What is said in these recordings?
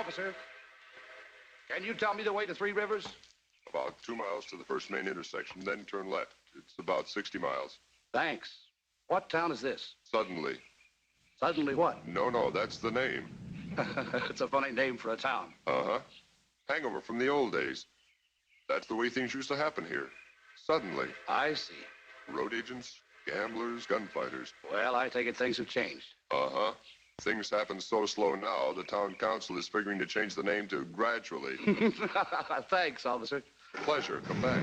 Officer, can you tell me the way to Three Rivers? About 2 miles to the first main intersection, then turn left. It's about 60 miles. Thanks. What town is this? Suddenly. Suddenly what? No, that's the name. It's a funny name for a town. Uh-huh. Hangover from the old days. That's the way things used to happen here. Suddenly. I see. Road agents, gamblers, gunfighters. Well, I take it things have changed. Uh-huh. Things happen so slow now, the town council is figuring to change the name to Gradually. Thanks, officer. Pleasure. Come back.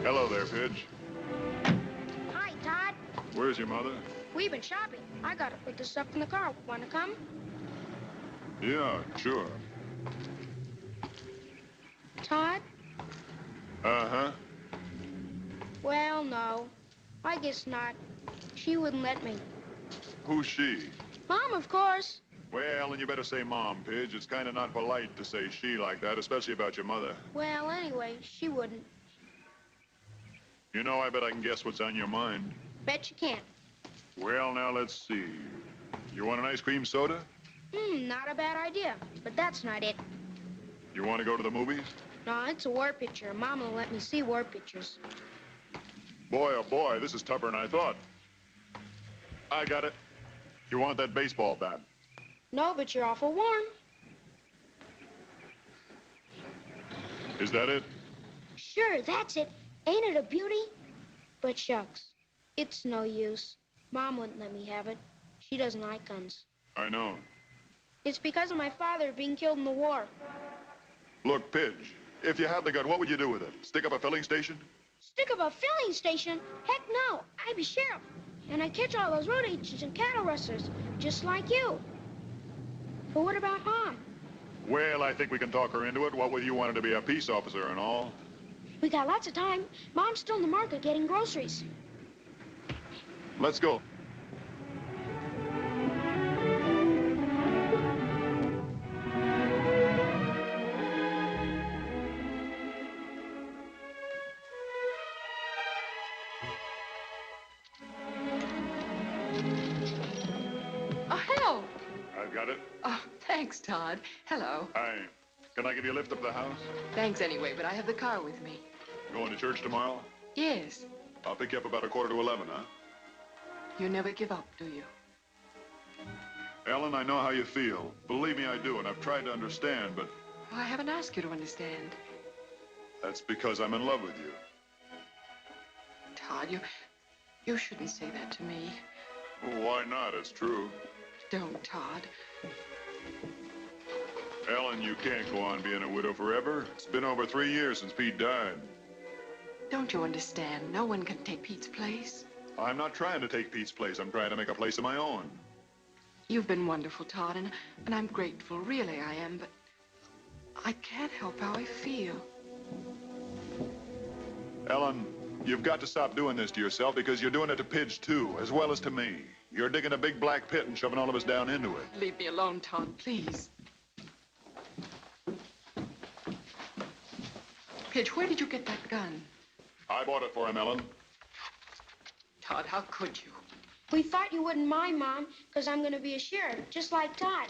Hello there, Pidge. Hi, Todd. Where's your mother? We've been shopping. I gotta put the stuff in the car. Wanna come? Yeah, sure. Todd? Uh-huh. Well, no. I guess not. She wouldn't let me. Who's she? Mom, of course. Well, then you better say Mom, Pidge. It's kind of not polite to say she like that, especially about your mother. Well, anyway, she wouldn't. You know, I bet I can guess what's on your mind. Bet you can't. Well, now, let's see. You want an ice cream soda? Not a bad idea. But that's not it. You want to go to the movies? No, it's a war picture. Mom will let me see war pictures. Boy, oh boy, this is tougher than I thought. I got it. You want that baseball bat? No, but you're awful warm. Is that it? Sure, that's it. Ain't it a beauty? But shucks, it's no use. Mom wouldn't let me have it. She doesn't like guns. I know. It's because of my father being killed in the war. Look, Pidge, if you had the gun, what would you do with it? Stick up a filling station? Stick up a filling station? Heck no. I'd be sheriff. And I'd catch all those road agents and cattle rustlers, just like you. But what about Mom? Well, I think we can talk her into it. What with you wanting to be a peace officer and all? We got lots of time. Mom's still in the market getting groceries. Let's go. Oh, hello. I've got it. Oh, thanks, Todd. Hello. Hi. Can I give you a lift up to the house? Thanks anyway, but I have the car with me. Going to church tomorrow? Yes. I'll pick you up about 11:15, huh? You never give up, do you? Ellen, I know how you feel. Believe me, I do, and I've tried to understand, but Oh, I haven't asked you to understand. that's because I'm in love with you. Todd, you shouldn't say that to me. Well, why not? It's true. Don't, Todd. Ellen, you can't go on being a widow forever. It's been over 3 years since Pete died. Don't you understand? No one can take Pete's place. I'm not trying to take Pete's place. I'm trying to make a place of my own. You've been wonderful, Todd, and I'm grateful. Really, I am, but I can't help how I feel. Ellen, you've got to stop doing this to yourself because you're doing it to Pidge, too, as well as to me. You're digging a big black pit and shoving all of us down into it. Leave me alone, Todd, please. Pidge, where did you get that gun? I bought it for him, Ellen. Todd, how could you? We thought you wouldn't mind, Mom, because I'm going to be a sheriff, just like Todd.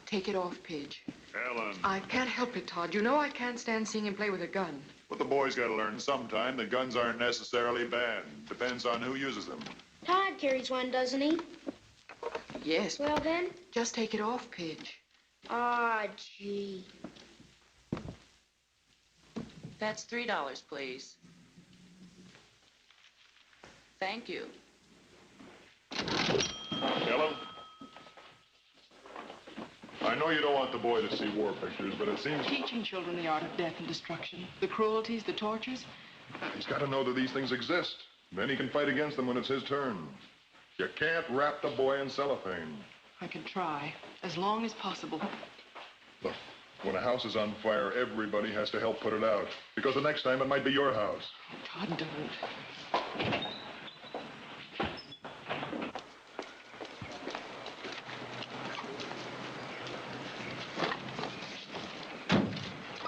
Take it off, Pidge. Ellen. I can't help it, Todd. You know I can't stand seeing him play with a gun. But the boys got to learn sometime that guns aren't necessarily bad. Depends on who uses them. Todd carries one, doesn't he? Yes. Well, then. Just take it off, Pidge. Ah, gee. That's $3, please. Thank you. Ellen? I know you don't want the boy to see war pictures, but it seems... Teaching children the art of death and destruction, the cruelties, the tortures. He's got to know that these things exist. Then he can fight against them when it's his turn. You can't wrap the boy in cellophane. I can try, as long as possible. Look, when a house is on fire, everybody has to help put it out. Because the next time it might be your house. Todd, don't.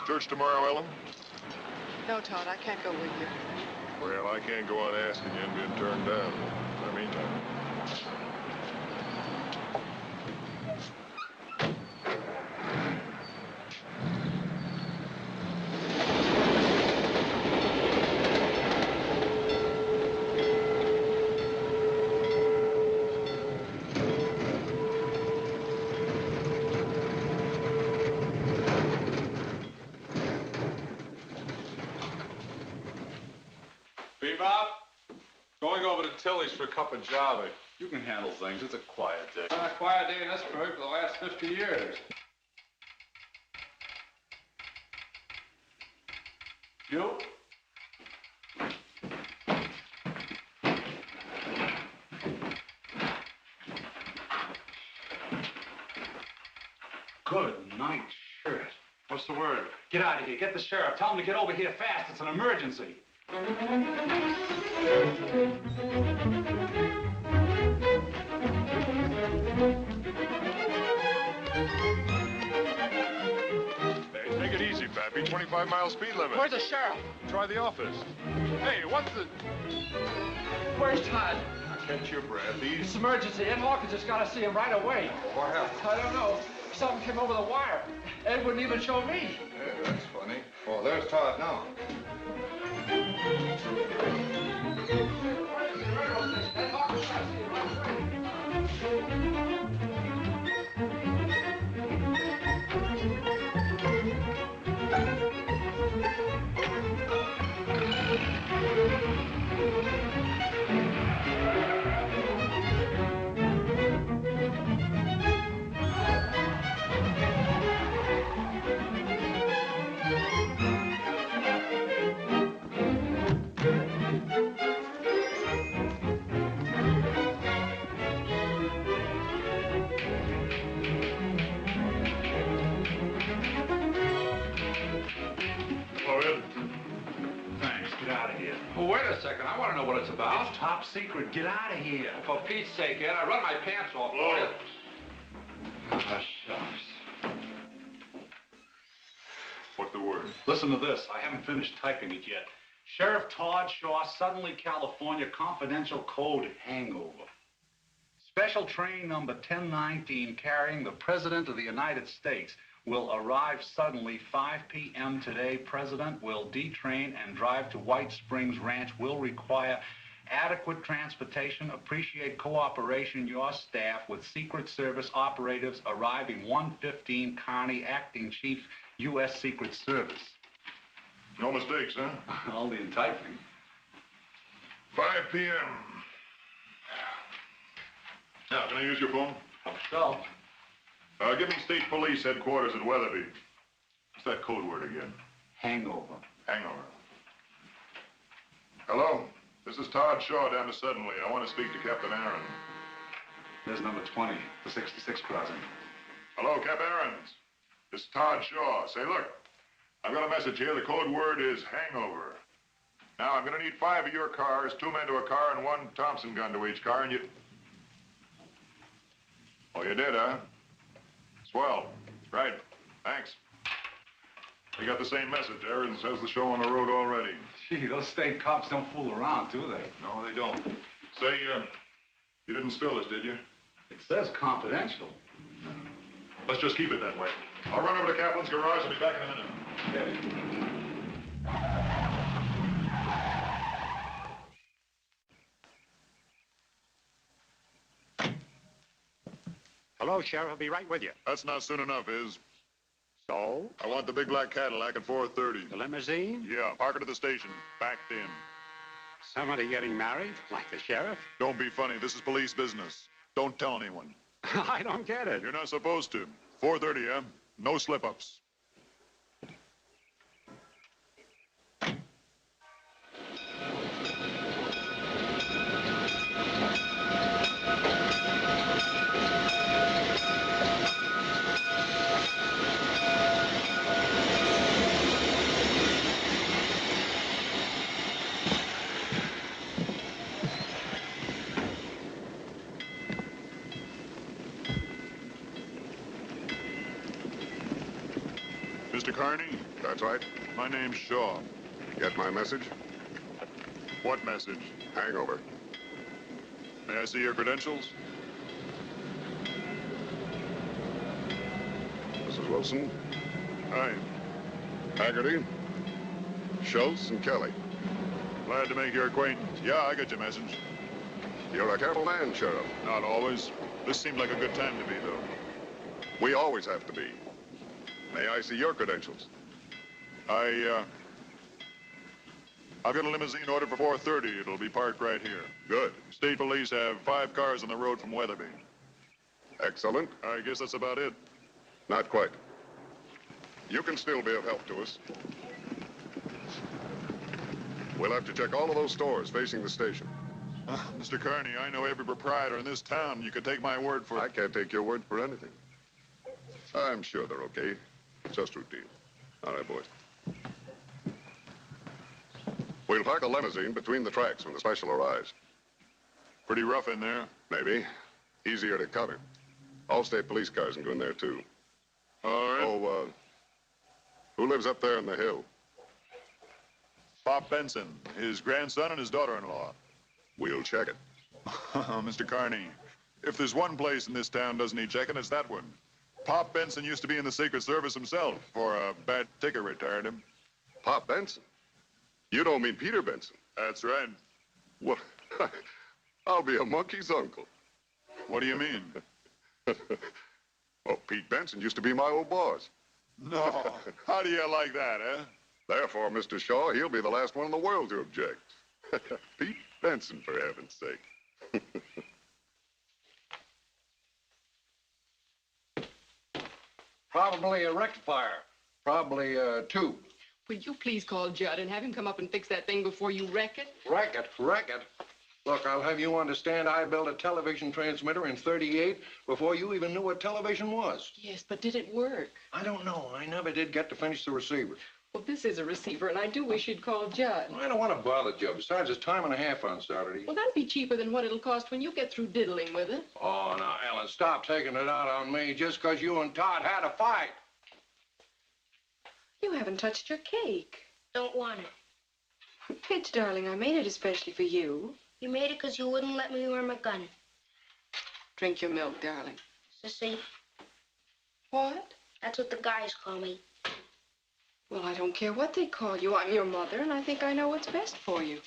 Church tomorrow, Ellen? No, Todd, I can't go with you. Well, I can't go on asking you and being turned down. In the meantime. Bebop, going over to Tilly's for a cup of java. You can handle things. It's a quiet day. Been a quiet day in Esburg for the last 50 years. You? Good night, shirt. What's the word? Get out of here. Get the sheriff. Tell him to get over here fast. It's an emergency. Hey, take it easy, Pappy. 25-mile speed limit. Where's the sheriff? Try the office. Hey, what's the... Where's Todd? Catch your breath. It's emergency. Ed Hawkins just got to see him right away. What happened? I don't know. Something came over the wire. Ed wouldn't even show me. Yeah, that's funny. Well, there's Todd now. Ed Hawkins got to see him right away. Well, wait a second. I want to know what it's about. It's top secret. Get out of here. For Pete's sake, Ed, I run my pants off for you. Ah, shucks. What's the word? Listen to this. I haven't finished typing it yet. Sheriff Todd Shaw, suddenly California, confidential code hangover. Special train number 1019 carrying the President of the United States will arrive suddenly 5 p.m. today. President will detrain and drive to White Springs Ranch. Will require adequate transportation. Appreciate cooperation. Your staff with Secret Service operatives arriving 115 Kearney, Acting Chief, U.S. Secret Service. No mistakes, huh? Only in typing. 5 p.m. Now, can I use your phone? How so? Give me State Police headquarters at Weatherby. What's that code word again? Hangover. Hangover. Hello? This is Todd Shaw down to Suddenly. I want to speak to Captain Aaron. There's number 20, the 66 crossing. Hello, Cap Aarons. This is Todd Shaw. Say, look, I've got a message here. The code word is hangover. Now, I'm going to need 5 of your cars, 2 men to a car, and 1 Thompson gun to each car, and you... Oh, you did, huh? Swell. Right. Thanks. You got the same message. Aarons has the show on the road already. Gee, those state cops don't fool around, do they? No, they don't. Say, You didn't spill this, did you? It says confidential. Let's just keep it that way. I'll run over to Kaplan's garage and be back in a minute. Hello, Sheriff. I'll be right with you. That's not soon enough, is? So? I want the big black Cadillac at 4:30. The limousine? Yeah, park it at the station. Backed in. Somebody getting married? Like the sheriff? Don't be funny. This is police business. Don't tell anyone. I don't get it. You're not supposed to. 4:30, yeah? No slip-ups. Mr. Carney? That's right. My name's Shaw. Get my message? What message? Hangover. May I see your credentials? Mrs. Wilson, Hi. Haggerty, Schultz, and Kelly. Glad to make your acquaintance. Yeah, I got your message. You're a careful man, Sheriff. Not always. This seemed like a good time to be, though. We always have to be. May I see your credentials? I've got a limousine ordered for 4:30. It'll be parked right here. Good. State police have 5 cars on the road from Weatherby. Excellent. I guess that's about it. Not quite. You can still be of help to us. We'll have to check all of those stores facing the station. Mr. Carney, I know every proprietor in this town. You could take my word for I it. can't take your word for anything. I'm sure they're okay. It's just routine. All right, boys. We'll park a limousine between the tracks when the special arrives. Pretty rough in there. Maybe. Easier to cover. All state police cars can go in there, too. All right. Oh, who lives up there in the hill? Pop Benson, his grandson and his daughter-in-law. We'll check it. Mr. Carney, if there's one place in this town doesn't need checking, it's that one. Pop Benson used to be in the Secret Service himself. For a bad ticker retired him. Pop Benson? You don't mean Peter Benson? That's right. Well, I'll be a monkey's uncle. What do you mean? Oh, Pete Benson used to be my old boss. No. How do you like that, eh? Therefore, Mr. Shaw, he'll be the last one in the world to object. Pete Benson, for heaven's sake. Probably a rectifier. Probably a tube. Will you please call Judd and have him come up and fix that thing before you wreck it? Wreck it. Look, I'll have you understand I built a television transmitter in '38 before you even knew what television was. Yes, but did it work? I don't know. I never did get to finish the receiver. Well, this is a receiver, and I do wish you'd call Judd. I don't want to bother Joe. Besides, it's time and a half on Saturday. Well, that'll be cheaper than what it'll cost when you get through diddling with it. Oh, now, Ellen, stop taking it out on me just because you and Todd had a fight. You haven't touched your cake. Don't want it. Pitch, darling, I made it especially for you. You made it because you wouldn't let me wear my gun. Drink your milk, darling. Sissy, What? that's what the guys call me. Well, I don't care what they call you. I'm your mother, and I think I know what's best for you.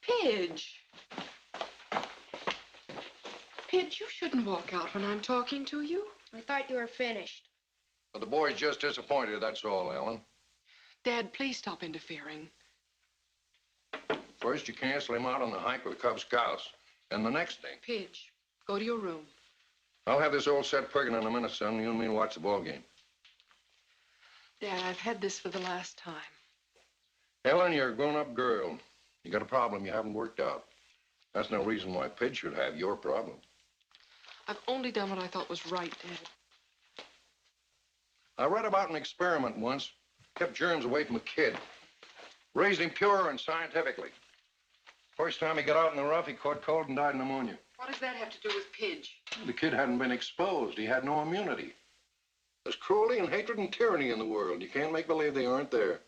Pidge. Pidge, you shouldn't walk out when I'm talking to you. I thought you were finished. But the boy's just disappointed, that's all, Ellen. Dad, please stop interfering. First, you cancel him out on the hike with the Cub Scouts. And the next thing, Pidge, go to your room. I'll have this old set prigging in a minute, son. You and me watch the ball game. Dad, I've had this for the last time. Ellen, you're a grown-up girl. You got a problem you haven't worked out. That's no reason why Pidge should have your problem. I've only done what I thought was right, Dad. I read about an experiment once. Kept germs away from a kid. Raised him pure and scientifically. First time he got out in the rough, he caught cold and died of pneumonia. What does that have to do with Pidge? The kid hadn't been exposed. He had no immunity. There's cruelty and hatred and tyranny in the world. You can't make believe they aren't there.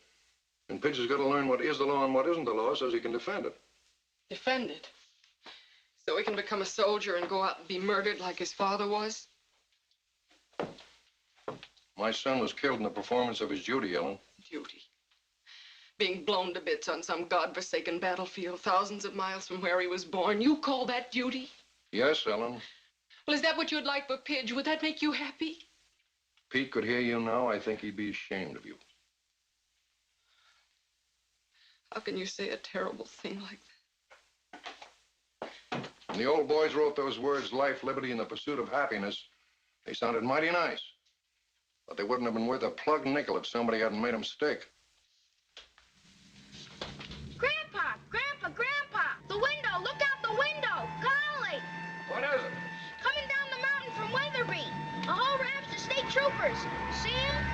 And Pidge has got to learn what is the law and what isn't the law so he can defend it. Defend it? So he can become a soldier and go out and be murdered like his father was? My son was killed in the performance of his duty, Ellen. Duty. Being blown to bits on some godforsaken battlefield thousands of miles from where he was born. You call that duty? Yes, Ellen. Well, is that what you'd like for Pidge? Would that make you happy? Pete could hear you now. I think he'd be ashamed of you. How can you say a terrible thing like that? When the old boys wrote those words, life, liberty, and the pursuit of happiness, they sounded mighty nice. But they wouldn't have been worth a plug nickel if somebody hadn't made them stick. Grandpa! Grandpa! Grandpa! The window! Look out the window! Golly! What is it? Coming down the mountain from Weatherby. A whole raft of state troopers. See 'em?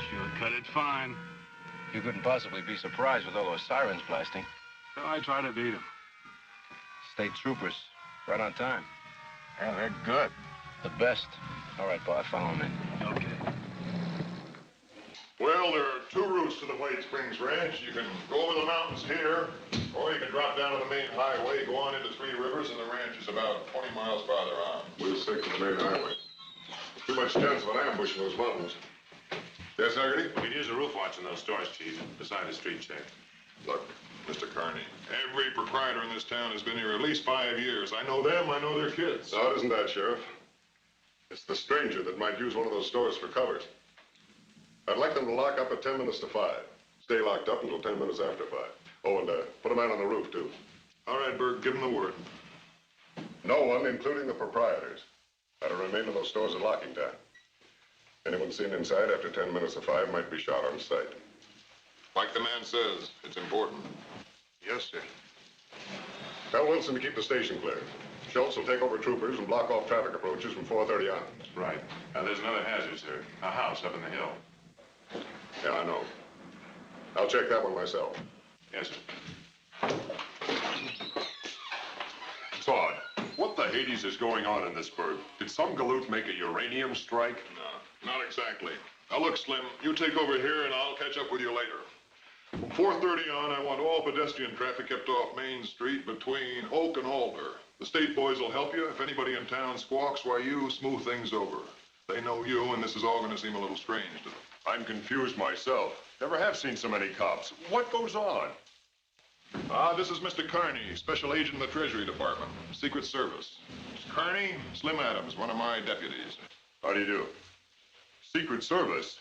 Sure cut it fine. You couldn't possibly be surprised with all those sirens blasting. So I try to beat him. State troopers, right on time. Yeah, they're good. The best. All right, Bob, follow me. Okay. Well, there are two routes to the White Springs Ranch. You can go over the mountains here, or you can drop down to the main highway, go on into Three Rivers, and the ranch is about 20 miles farther on. We'll stick to the main highway. Too much chance of an ambush in those mountains. Yes, Haggerty? We could use a roof watch in those stores, Chief, beside the street check. Look, Mr. Carney, every proprietor in this town has been here at least 5 years. I know them, I know their kids. No, it isn't that, Sheriff. It's the stranger that might use one of those stores for cover. I'd like them to lock up at 10 minutes to 5. Stay locked up until 10 minutes after 5. Oh, and put a man on the roof, too. All right, Berg, give them the word. No one, including the proprietors, are to remain in those stores at locking time. Anyone seen inside after 10 minutes of 5 might be shot on sight. Like the man says, it's important. Yes, sir. Tell Wilson to keep the station clear. Schultz will take over troopers and block off traffic approaches from 4:30 on. Right. Now, there's another hazard, sir. A house up in the hill. Yeah, I know. I'll check that one myself. Yes, sir. Todd, what the Hades is going on in this burg? Did some galoot make a uranium strike? No, not exactly. Now, look, Slim, you take over here, and I'll catch up with you later. From 4:30 on, I want all pedestrian traffic kept off Main Street between Oak and Alder. The state boys will help you. If anybody in town squawks, why, you smooth things over. They know you, and this is all going to seem a little strange to them. I'm confused myself. Never have seen so many cops. What goes on? This is Mr. Carney, Special Agent in the Treasury Department, Secret Service. Mr. Carney, Slim Adams, one of my deputies. How do you do? Secret Service?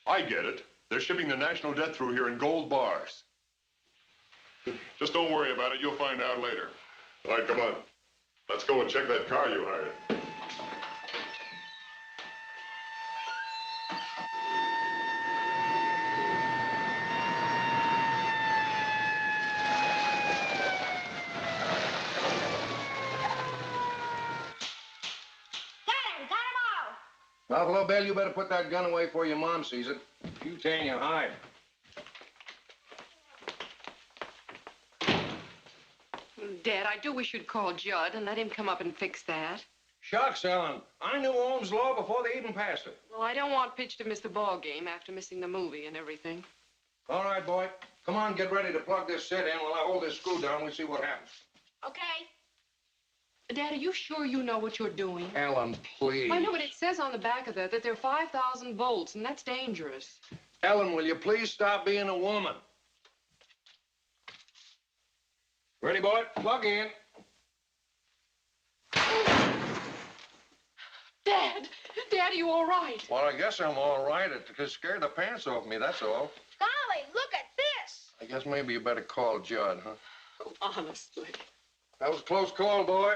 I get it. They're shipping the national debt through here in gold bars. Just don't worry about it. You'll find out later. All right, come on. Let's go and check that car you hired. Buffalo Bill, you better put that gun away before your mom sees it. You tan your hide. Dad, I do wish you'd call Judd and let him come up and fix that. Shucks, Ellen. I knew Ohm's law before they even passed it. Well, I don't want Pitch to miss the ball game after missing the movie and everything. All right, boy. Come on, get ready to plug this set in while I hold this screw down. We'll see what happens. Okay. Dad, are you sure you know what you're doing? Ellen, please. I know, but it says on the back of that there are 5,000 volts, and that's dangerous. Ellen, will you please stop being a woman? Ready, boy? Plug in. Dad! Dad, are you all right? Well, I guess I'm all right. It just scared the pants off me, that's all. Golly, look at this. I guess maybe you better call Judd, huh? Oh, honestly. That was a close call, boy.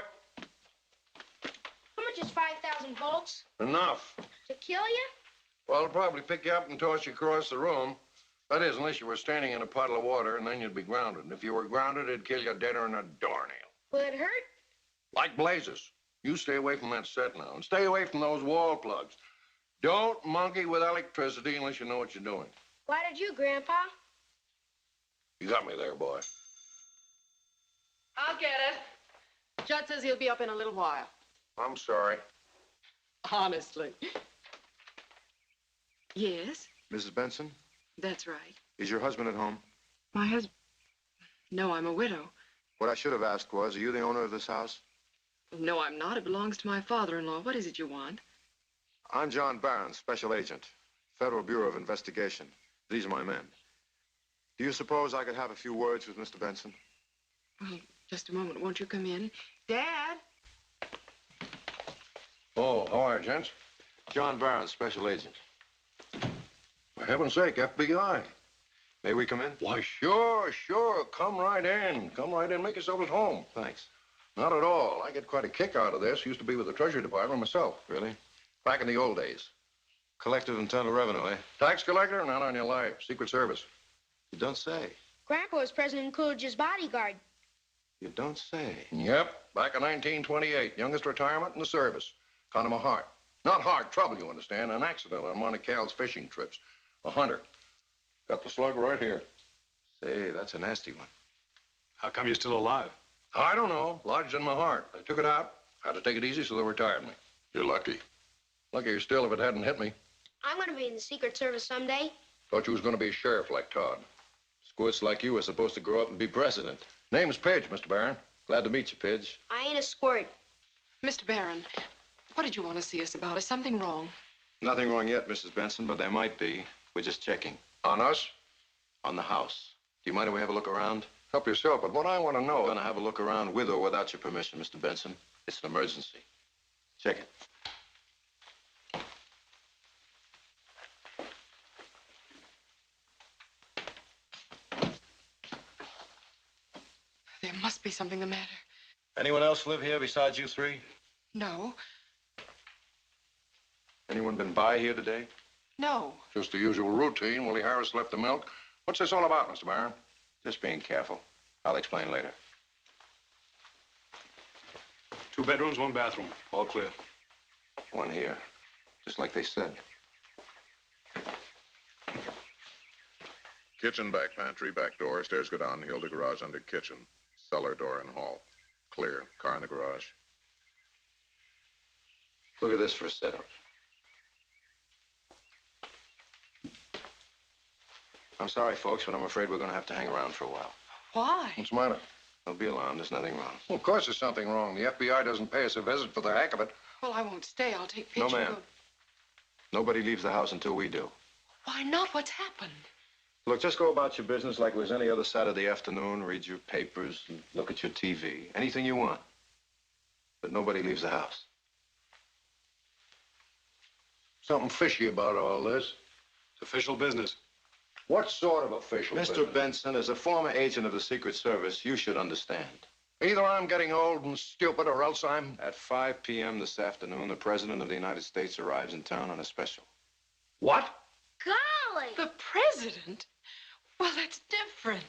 How much is 5,000 volts? Enough. To kill you? Well, it'll probably pick you up and toss you across the room. That is, unless you were standing in a puddle of water, and then you'd be grounded. And if you were grounded, it'd kill you deader than a doornail. Will it hurt? Like blazes. You stay away from that set now, and stay away from those wall plugs. Don't monkey with electricity unless you know what you're doing. Why did you, Grandpa? You got me there, boy. I'll get it. Judd says he'll be up in a little while. I'm sorry. Honestly. Yes, Mrs. Benson, that's right. is your husband at home? My husband... No, I'm a widow. What I should have asked was, are you the owner of this house? No, I'm not. It belongs to my father-in-law. What is it you want? I'm John Barron, Special Agent, Federal Bureau of Investigation. These are my men. Do you suppose I could have a few words with Mr. Benson? Well, just a moment. Won't you come in? Dad? Oh, how are you, gents? John Barron, Special Agent. For heaven's sake, FBI. May we come in? Why, sure. Come right in. Come right in. Make yourself at home. Thanks. Not at all. I get quite a kick out of this. Used to be with the Treasury Department myself. Really? Back in the old days. Collector of internal revenue, eh? Tax collector? Not on your life. Secret Service. You don't say. Grandpa was President Coolidge's bodyguard. You don't say. Yep. Back in 1928. Youngest retirement in the service. Kind of a heart. Not heart trouble, you understand. An accident on one of Cal's fishing trips. A hunter. Got the slug right here. Say, that's a nasty one. How come you're still alive? I don't know. Lodged in my heart. I took it out. Had to take it easy, so they retired me. You're lucky. Luckier still if it hadn't hit me. I'm going to be in the Secret Service someday. Thought you was going to be a sheriff like Todd. Squirts like you are supposed to grow up and be president. Name's Pidge, Mr. Barron. Glad to meet you, Pidge. I ain't a squirt. Mr. Barron, what did you want to see us about? Is something wrong? Nothing wrong yet, Mrs. Benson, but there might be. We're just checking. On us? On the house. Do you mind if we have a look around? Help yourself, but what I want to know... We're going to have a look around with or without your permission, Mr. Benson. It's an emergency. Check it. There must be something the matter. Anyone else live here besides you three? No. Anyone been by here today? No. Just the usual routine. Willie Harris left the milk. What's this all about, Mr. Barron? Just being careful. I'll explain later. 2 bedrooms, 1 bathroom. All clear. One here. Just like they said. Kitchen, back pantry, back door. Stairs go down, hill to garage under kitchen. Cellar door and hall. Clear. Car in the garage. Look at this for a setup. I'm sorry, folks, but I'm afraid we're going to have to hang around for a while. Why? What's the matter? Don't be alarmed. There's nothing wrong. Well, of course there's something wrong. The FBI doesn't pay us a visit for the heck of it. Well, I won't stay. I'll take No, pictures. ma'am. Nobody leaves the house until we do. Why not? What's happened? Look, just go about your business like it was any other Saturday afternoon. Read your papers and look at your TV. Anything you want. But nobody leaves the house. Something fishy about all this. It's official business. What sort of official business? Mr. Benson, as a former agent of the Secret Service, you should understand. Either I'm getting old and stupid or else I'm... At 5 p.m. this afternoon, the President of the United States arrives in town on a special. What? Golly! The president? Well, that's different.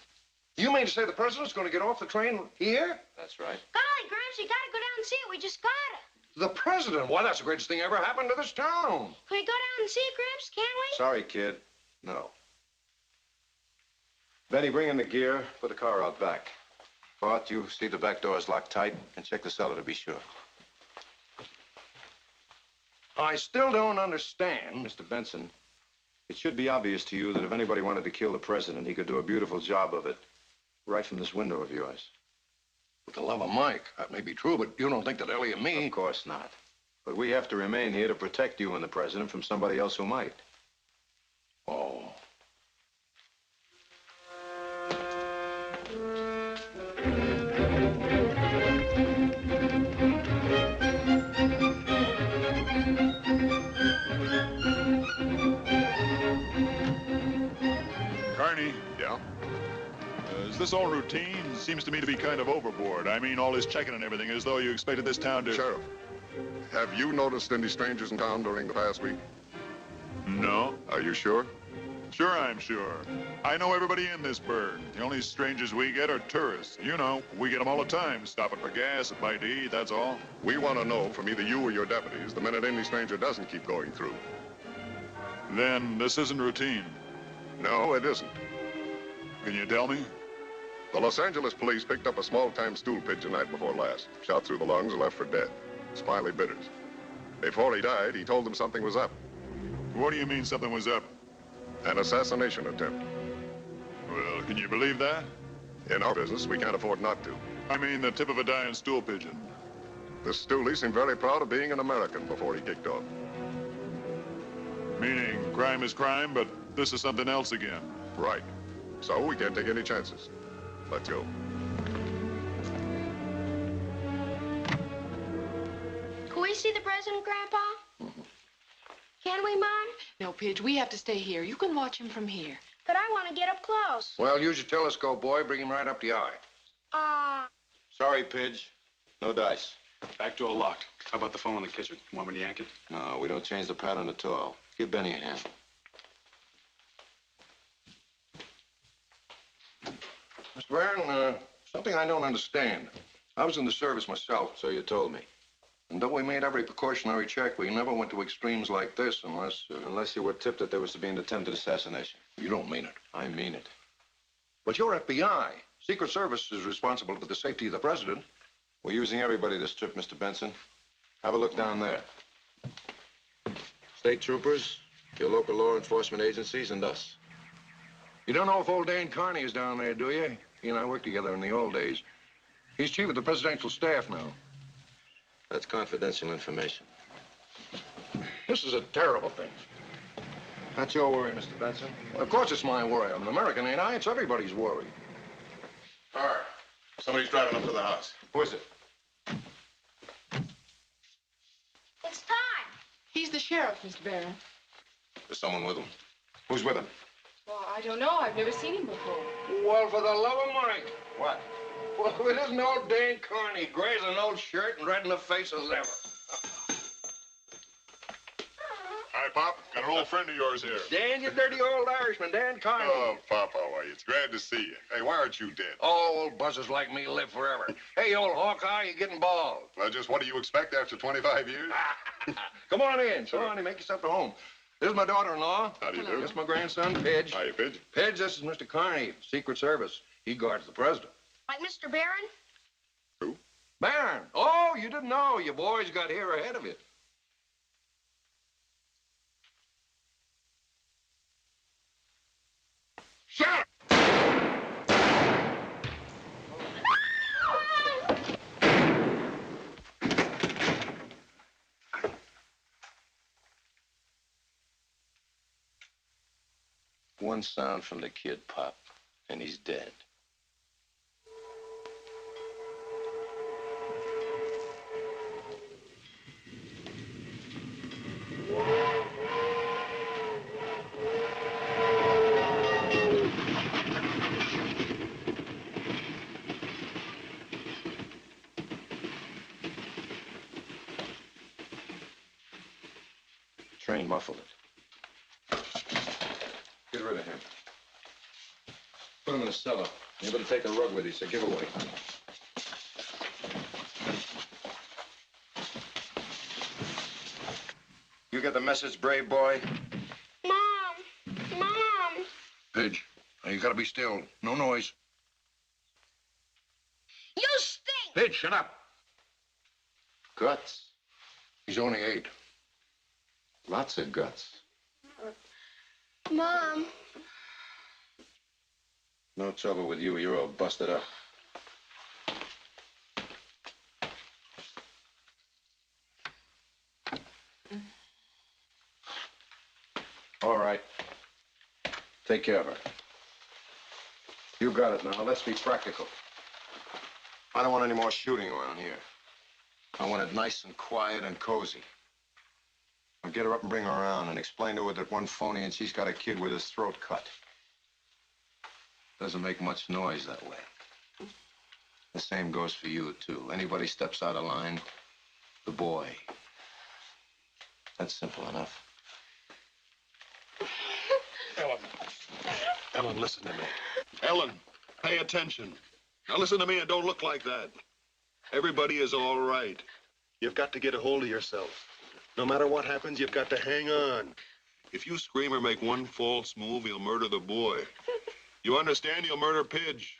You mean to say the president's going to get off the train here? That's right. Golly, Gramps, you got to go down and see it. We just got it. The president? Why, that's the greatest thing ever happened to this town. Can we go down and see it, Gramps? Can we? Sorry, kid. No. Benny, bring in the gear. Put the car out back. Bart, you see the back door is locked tight and check the cellar to be sure. I still don't understand. Mr. Benson, it should be obvious to you that if anybody wanted to kill the president, he could do a beautiful job of it right from this window of yours. With the love of Mike, that may be true, but you don't think that Ellie and me... Of course not. But we have to remain here to protect you and the president from somebody else who might. Oh. Carney, Yeah? is this all routine? Seems to me to be kind of overboard. I mean, all this checking and everything, as though you expected this town to... Sheriff, have you noticed any strangers in town during the past week? No. Are you sure? Sure, I'm sure. I know everybody in this burg. The only strangers we get are tourists. You know, we get them all the time, stopping for gas and bite to eat, that's all. We want to know from either you or your deputies the minute any stranger doesn't keep going through. Then this isn't routine. No, it isn't. Can you tell me? The Los Angeles police picked up a small-time stool pigeon night before last. Shot through the lungs and left for dead. Smiley Bitters. Before he died, he told them something was up. What do you mean something was up? An assassination attempt. Well, can you believe that? In our business, we can't afford not to. I mean the tip of a dying stool pigeon. The stoolie seemed very proud of being an American before he kicked off. Meaning crime is crime, but this is something else again. Right. So we can't take any chances. Let's go. Can we see the president, Grandpa? Can we, Mom? No, Pidge, we have to stay here. You can watch him from here. But I want to get up close. Well, use your telescope, boy. Bring him right up the eye. Sorry, Pidge. No dice. Back door locked. How about the phone in the kitchen? Want me to yank it? No, we don't change the pattern at all. Give Benny a hand. Mr. Barron, something I don't understand. I was in the service myself. So you told me. And though we made every precautionary check, we never went to extremes like this unless... Unless you were tipped that there was to be an attempted assassination. You don't mean it. I mean it. But you're FBI. Secret Service is responsible for the safety of the president. We're using everybody this trip, Mr. Benson. Have a look down there. State troopers, your local law enforcement agencies, and us. You don't know if old Dan Carney is down there, do you? He and I worked together in the old days. He's chief of the presidential staff now. That's confidential information. This is a terrible thing. Not your worry, Mr. Benson. Of course it's my worry. I'm an American, ain't I? It's everybody's worry. Car. Somebody's driving up to the house. Who is it? It's time. He's the sheriff, Mr. Barron. There's someone with him. Who's with him? Well, I don't know. I've never seen him before. Well, for the love of Mike. What? Well, it isn't old Dan Carney, gray as an old shirt and red in the face as ever. Hi, Pop. Got an old friend of yours here. Dan, you dirty old Irishman, Dan Carney. Oh, Pop, how are you? It's glad to see you. Hey, why aren't you dead? Oh, old buzzers like me live forever. Hey, old Hawkeye, you're getting bald. Well, just what do you expect after 25 years? Come on in. Come on in. Make yourself at home. This is my daughter-in-law. How do you do? This is my grandson, Pidge. Hiya, Pidge. Pidge, this is Mr. Carney, Secret Service. He guards the president. Like Mr. Barron? Who? Barron. Oh, you didn't know. You boys got here ahead of you. Shut up! One sound from the kid, Pop, and he's dead. Train muffled it. Get rid of him. Put him in the cellar. You better take a rug with you, so give away. You get the message, brave boy? Mom! Mom! Pidge, now you gotta be still. No noise. You stink! Pidge, shut up. Guts. He's only 8. Lots of guts. Mom. No trouble with you. You're all busted up. All right. Take care of her. You got it now. Let's be practical. I don't want any more shooting around here. I want it nice and quiet and cozy. I'll get her up and bring her around and explain to her that one phony and she's got a kid with his throat cut. Doesn't make much noise that way. The same goes for you, too. Anybody steps out of line, the boy. That's simple enough. Ellen, listen to me. Ellen, pay attention. Now listen to me and don't look like that. Everybody is all right. You've got to get a hold of yourself. No matter what happens, you've got to hang on. If you scream or make one false move, he'll murder the boy. You understand? He'll murder Pidge.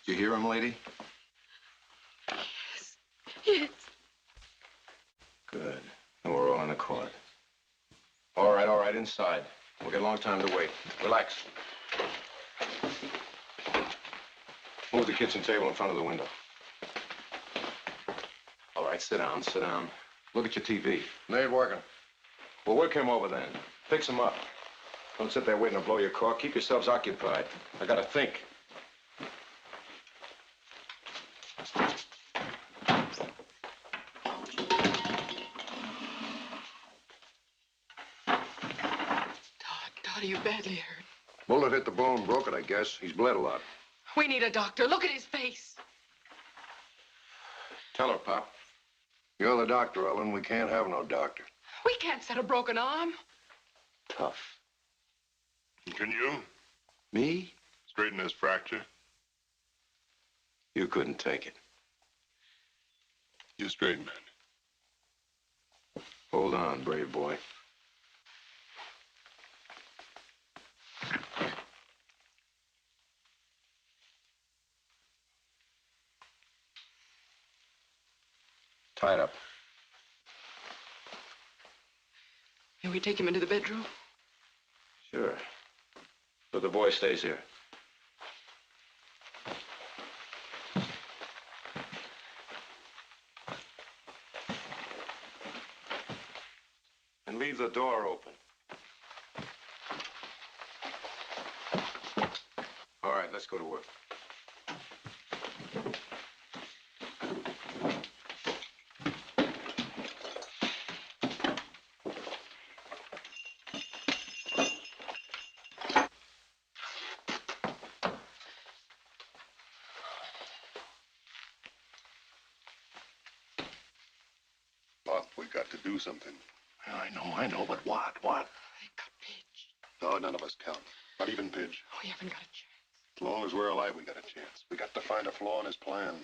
You hear him, lady? Yes. Good. And we're all in accord. All right, inside. We'll get a long time to wait. Relax. Move the kitchen table in front of the window. All right, sit down. Look at your TV. It ain't working. Well, work him over then. Fix him up. Don't sit there waiting to blow your cork. Keep yourselves occupied. I gotta think. Todd, are you badly hurt? Bullet hit the bone, broke it, I guess. He's bled a lot. We need a doctor. Look at his face. Tell her, Pop. You're the doctor, Ellen. We can't have no doctor. We can't set a broken arm. Tough. Can you? Me? Straighten this fracture. You couldn't take it. You straighten it. Hold on, brave boy. Tie it up. May we take him into the bedroom? Sure. But the boy stays here. And leave the door open. All right, let's go to work. Got to do something. I know, but what? They got Pidge. No, none of us count. Not even Pidge. We haven't got a chance. As long as we're alive, we got a chance. We got to find a flaw in his plan.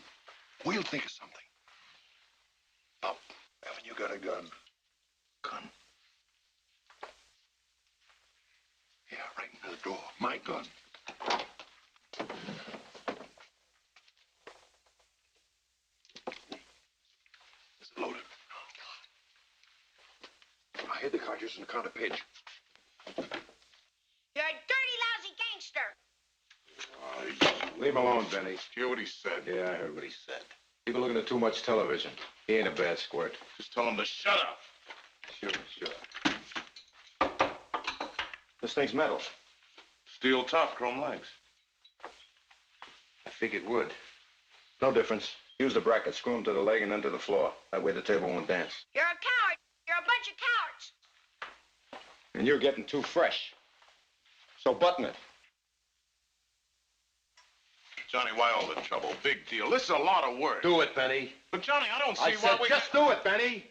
We'll think of something. Now, haven't you got a gun? Gun? Yeah, right into the door. My gun. Is it loaded? I hid the cartridge in the counter page. You're a dirty, lousy gangster. Leave him alone, Benny. Did you hear what he said? Yeah, I heard what he said. People looking at too much television. He ain't a bad squirt. Just tell him to shut up. Sure. This thing's metal. Steel top, chrome legs. I figured wood. No difference. Use the bracket, screw them to the leg and then to the floor. That way the table won't dance. You're a coward. You're a bunch of cowards. And you're getting too fresh. So button it. Johnny, why all the trouble? Big deal. This is a lot of work. Do it, Benny. But, Johnny, I don't see I why said we... just do it, Benny.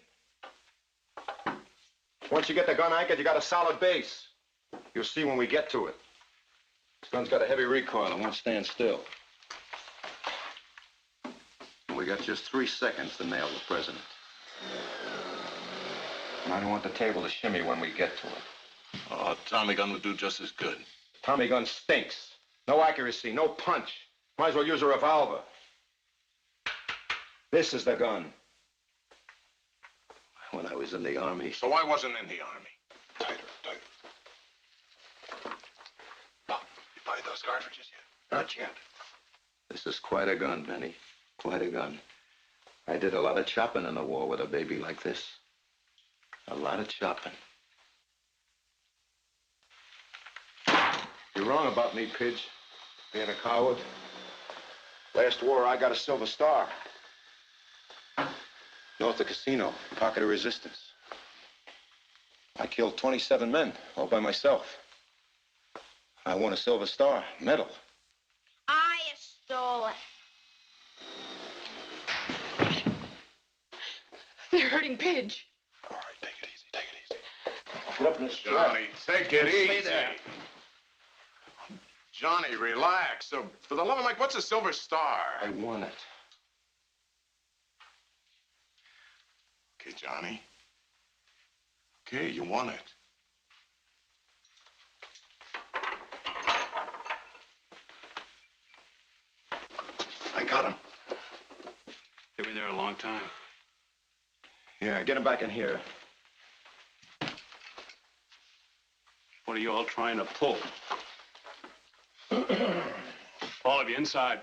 Once you get the gun anchored, you got a solid base. You'll see when we get to it. This gun's got a heavy recoil. It won't stand still. We got just 3 seconds to nail the president. And I don't want the table to shimmy when we get to it. Oh, Tommy gun would do just as good. Tommy gun stinks. No accuracy, no punch. Might as well use a revolver. This is the gun. When I was in the Army. So I wasn't in the Army. Tighter. Oh, you buy those cartridges yet? Not yet. This is quite a gun, Benny. Quite a gun. I did a lot of chopping in the war with a baby like this. A lot of chopping. You're wrong about me, Pidge. Being a coward. Last war, I got a Silver Star. North of Casino, pocket of resistance. I killed 27 men, all by myself. I won a Silver Star, medal. I stole it. They're hurting Pidge. All right, take it easy. Get up in this Johnny, take it Stay easy. there. Johnny, relax. So, for the love of Mike, what's a Silver Star? I won it. Okay, Johnny. Okay, you won it. got him. They've been there a long time. Yeah, get him back in here. What are you all trying to pull? All of you inside.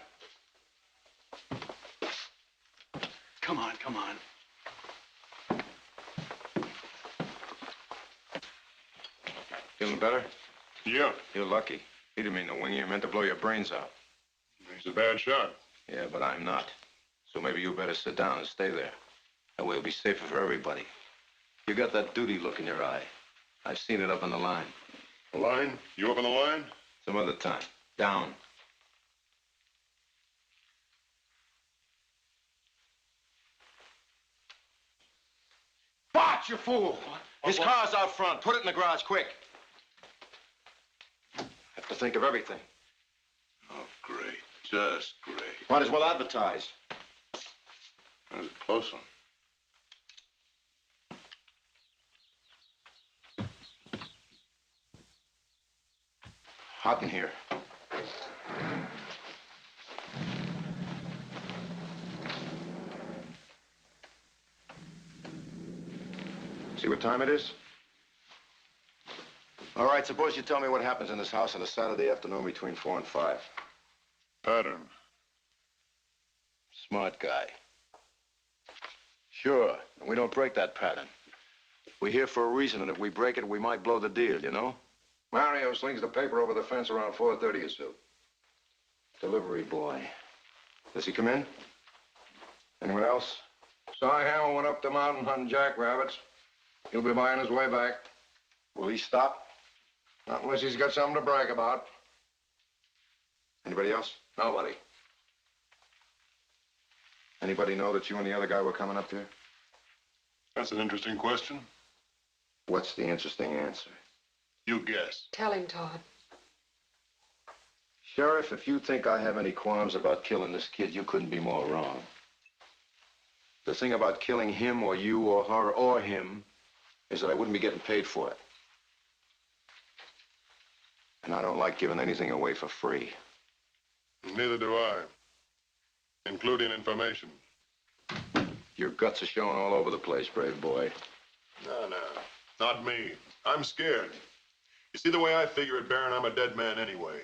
Come on, come on. Feeling better? Yeah. You're lucky. He didn't mean to wing you. He meant to blow your brains out. He's a bad shot. Yeah, but I'm not. So maybe you better sit down and stay there. That way it'll be safer for everybody. You got that duty look in your eye. I've seen it up on the line. The line? You up on the line? Some other time. Down. Bart, you fool! His car's out front. Put it in the garage, quick. Have to think of everything. Oh, great. Just great. Might as well advertise. That was a close one. Hot in here. See what time it is? All right, suppose you tell me what happens in this house on a Saturday afternoon between 4 and 5. Pattern. Smart guy. Sure, and we don't break that pattern. We're here for a reason, and if we break it, we might blow the deal, you know? Mario slings the paper over the fence around 4:30 or so. Delivery boy. Does he come in? Anyone else? Cy Hammer went up the mountain hunting jackrabbits. He'll be by on his way back. Will he stop? Not unless he's got something to brag about. Anybody else? Nobody. Anybody know that you and the other guy were coming up here? That's an interesting question. What's the interesting answer? You guess. Tell him, Todd. Sheriff, if you think I have any qualms about killing this kid, you couldn't be more wrong. The thing about killing him or you or her or him is that I wouldn't be getting paid for it. And I don't like giving anything away for free. Neither do I. Including information. Your guts are showing all over the place, brave boy. No, not me. I'm scared. You see, the way I figure it, Baron, I'm a dead man anyway.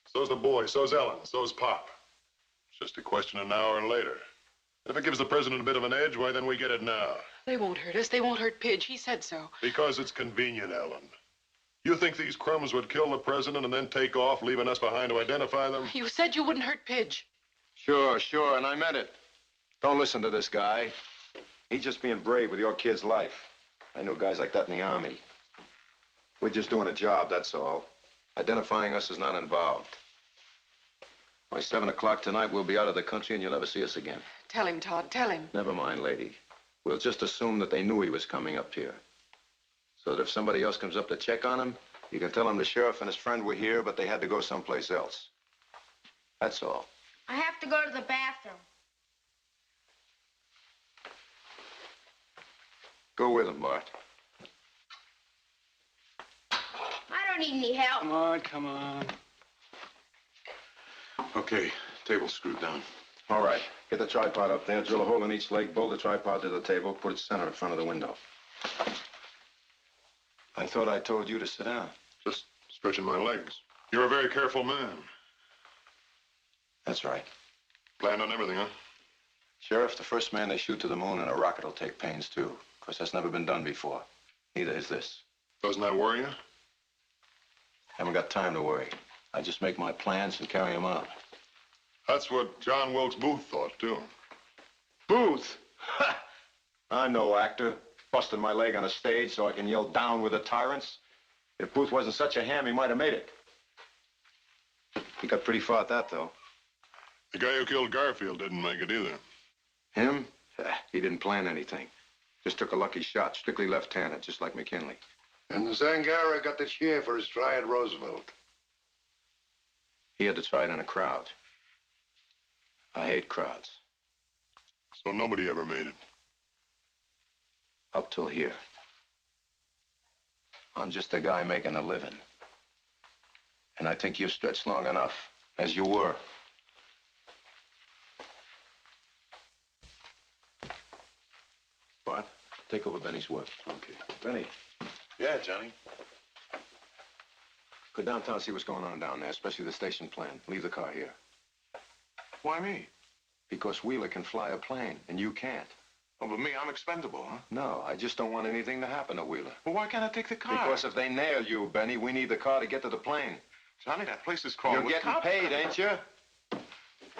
So's the boy, so's Ellen, so's Pop. It's just a question of an hour later. If it gives the president a bit of an edge, why, then we get it now. They won't hurt us. They won't hurt Pidge. He said so. Because it's convenient, Ellen. You think these crumbs would kill the president and then take off, leaving us behind to identify them? You said you wouldn't hurt Pidge. Sure, and I meant it. Don't listen to this guy. He's just being brave with your kid's life. I know guys like that in the Army. We're just doing a job, that's all. Identifying us is not involved. By 7 o'clock tonight, we'll be out of the country and you'll never see us again. Tell him, Todd. Tell him. Never mind, lady. We'll just assume that they knew he was coming up here. So that if somebody else comes up to check on him, you can tell him the sheriff and his friend were here, but they had to go someplace else. That's all. I have to go to the bathroom. Go with him, Bart. I don't need any help. Come on. Okay, table's screwed down. All right, get the tripod up there, drill a hole in each leg, bolt the tripod to the table, put it center in front of the window. I thought I told you to sit down. Just stretching my legs. You're a very careful man. That's right. Planned on everything, huh? Sheriff, the first man they shoot to the moon in a rocket will take pains, too. Of course, that's never been done before. Neither is this. Doesn't that worry you? Haven't got time to worry. I just make my plans and carry them out. That's what John Wilkes Booth thought, too. Booth? Ha! I'm no actor. Busting my leg on a stage so I can yell down with the tyrants. If Booth wasn't such a ham, he might have made it. He got pretty far at that, though. The guy who killed Garfield didn't make it either. Him? He didn't plan anything. Just took a lucky shot, strictly left-handed, just like McKinley. And the Zangara got the cheer for his try at Roosevelt. He had to try it in a crowd. I hate crowds. So nobody ever made it. Up till here. I'm just a guy making a living. And I think you've stretched long enough, as you were. Take over Benny's work. Okay. Benny, Yeah, Johnny. go downtown, see what's going on down there, especially the station plan. Leave the car here. Why me? Because Wheeler can fly a plane, and you can't. Oh, but me, I'm expendable, huh? No, I just don't want anything to happen to Wheeler. Well, why can't I take the car? Because if they nail you, Benny, we need the car to get to the plane. Johnny, that place is crawling You're with getting cops. paid, ain't you?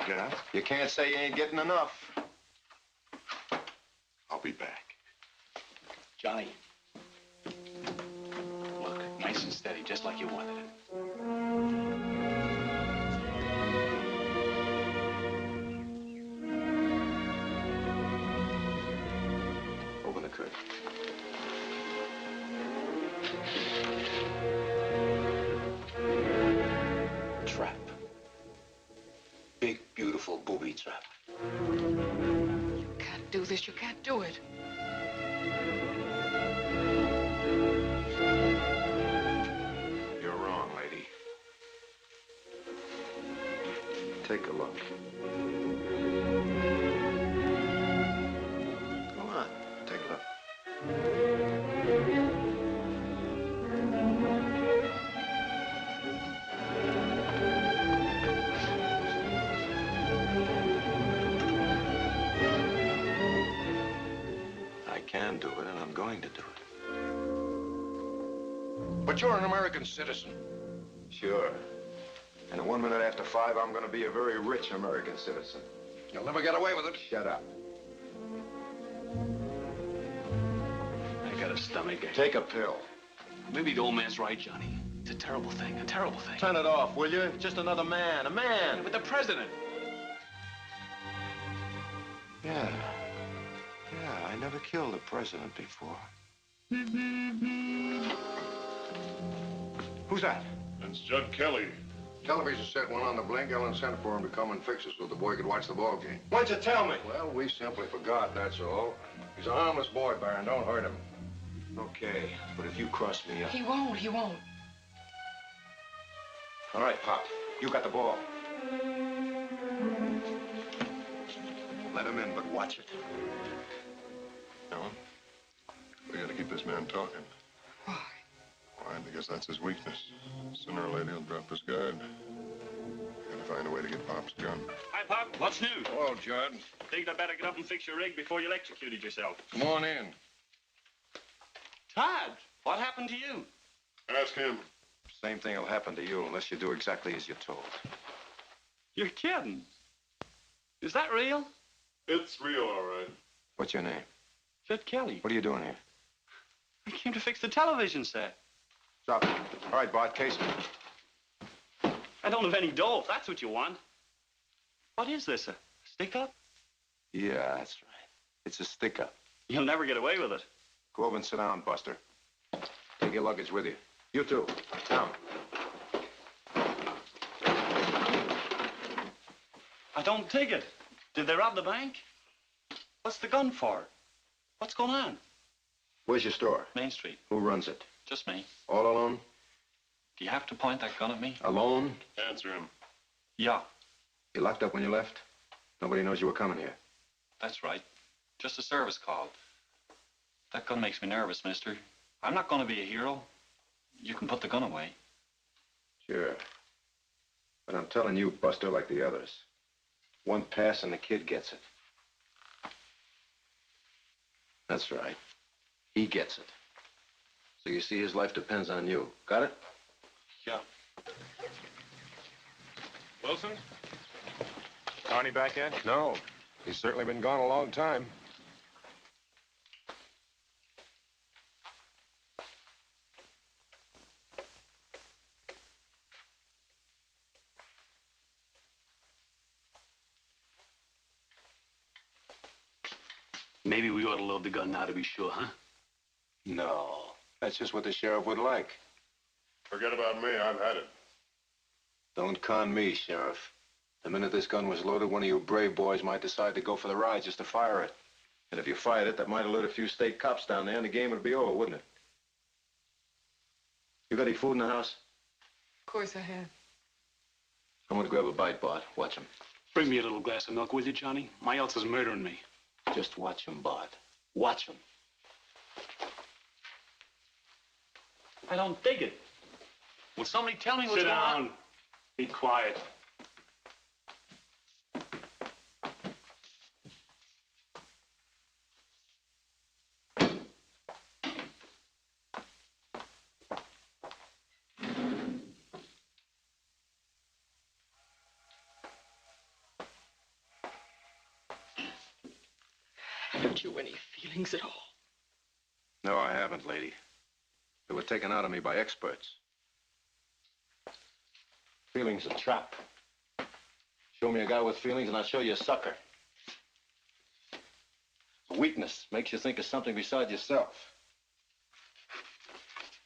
Yeah, You can't say you ain't getting enough. I'll be back. Johnny. Look, nice and steady, just like you wanted it. Open the curtain. Trap. Big, beautiful booby trap. You can't do this. You can't do it. You're wrong, lady. Take a look. Go on, take a look. I can do it, and I'm going to do it. But you're an American citizen. Sure. And 1 minute after 5, I'm going to be a very rich American citizen. You'll never get away with it. Shut up. I got a stomach ache. Take a pill. Maybe the old man's right, Johnny. It's a terrible thing, a terrible thing. Turn it off, will you? Just another man, a man. Yeah, but the president. Yeah. Yeah, I never killed a president before. Who's that? It's Judd Kelly. Television set went on the blink. Ellen sent for him to come and fix it so the boy could watch the ball game. Why'd you tell me? Well, we simply forgot, that's all. He's a harmless boy, Baron. Don't hurt him. Okay, but if you cross me up... He won't. He won't. All right, Pop. You got the ball. Let him in, but watch it. Ellen, we gotta keep this man talking. Why? Why? Because that's his weakness. Sooner or later, he'll drop his guard. We gotta find a way to get Pop's gun. Hi, Pop. What's new? Hello, Judd. Think I better get up and fix your rig before you electrocuted yourself. Come on in. Todd, what happened to you? Ask him. Same thing will happen to you unless you do exactly as you're told. You're kidding. Is that real? It's real, all right. What's your name? Judd Kelly. What are you doing here? I came to fix the television set. Stop it. All right, Bart, case me. I don't have any dough, if that's what you want. What is this, a stick-up? Yeah, that's right. It's a stick-up. You'll never get away with it. Go over and sit down, Buster. Take your luggage with you. You too. Down. I don't take it. Did they rob the bank? What's the gun for? What's going on? Where's your store? Main Street. Who runs it? Just me. All alone? Do you have to point that gun at me? Alone? Answer him. Yeah, You locked up when you left? Nobody knows you were coming here. that's right. Just a service call. That gun makes me nervous, mister. I'm not going to be a hero. You can put the gun away. Sure. But I'm telling you, Buster, like the others. One pass and the kid gets it. That's right. He gets it. So you see, his life depends on you. Got it? Yeah. Wilson? Carney back yet? No. He's certainly been gone a long time. Maybe we ought to load the gun now to be sure, huh? No. That's just what the sheriff would like. Forget about me. I've had it. Don't con me, Sheriff. The minute this gun was loaded, one of you brave boys might decide to go for the ride just to fire it. And if you fired it, that might alert a few state cops down there, and the game would be over, wouldn't it? You got any food in the house? Of course I have. I'm gonna grab a bite, Bart. Watch him. Bring me a little glass of milk, will you, Johnny? My else is murdering me. Just watch him, Bart. Watch him. I don't dig it. Will somebody tell me what's Sit going on? down. Be quiet. Haven't you any feelings at all? No, I haven't, lady. They were taken out of me by experts. Feelings are a trap. Show me a guy with feelings and I'll show you a sucker. Weakness makes you think of something besides yourself.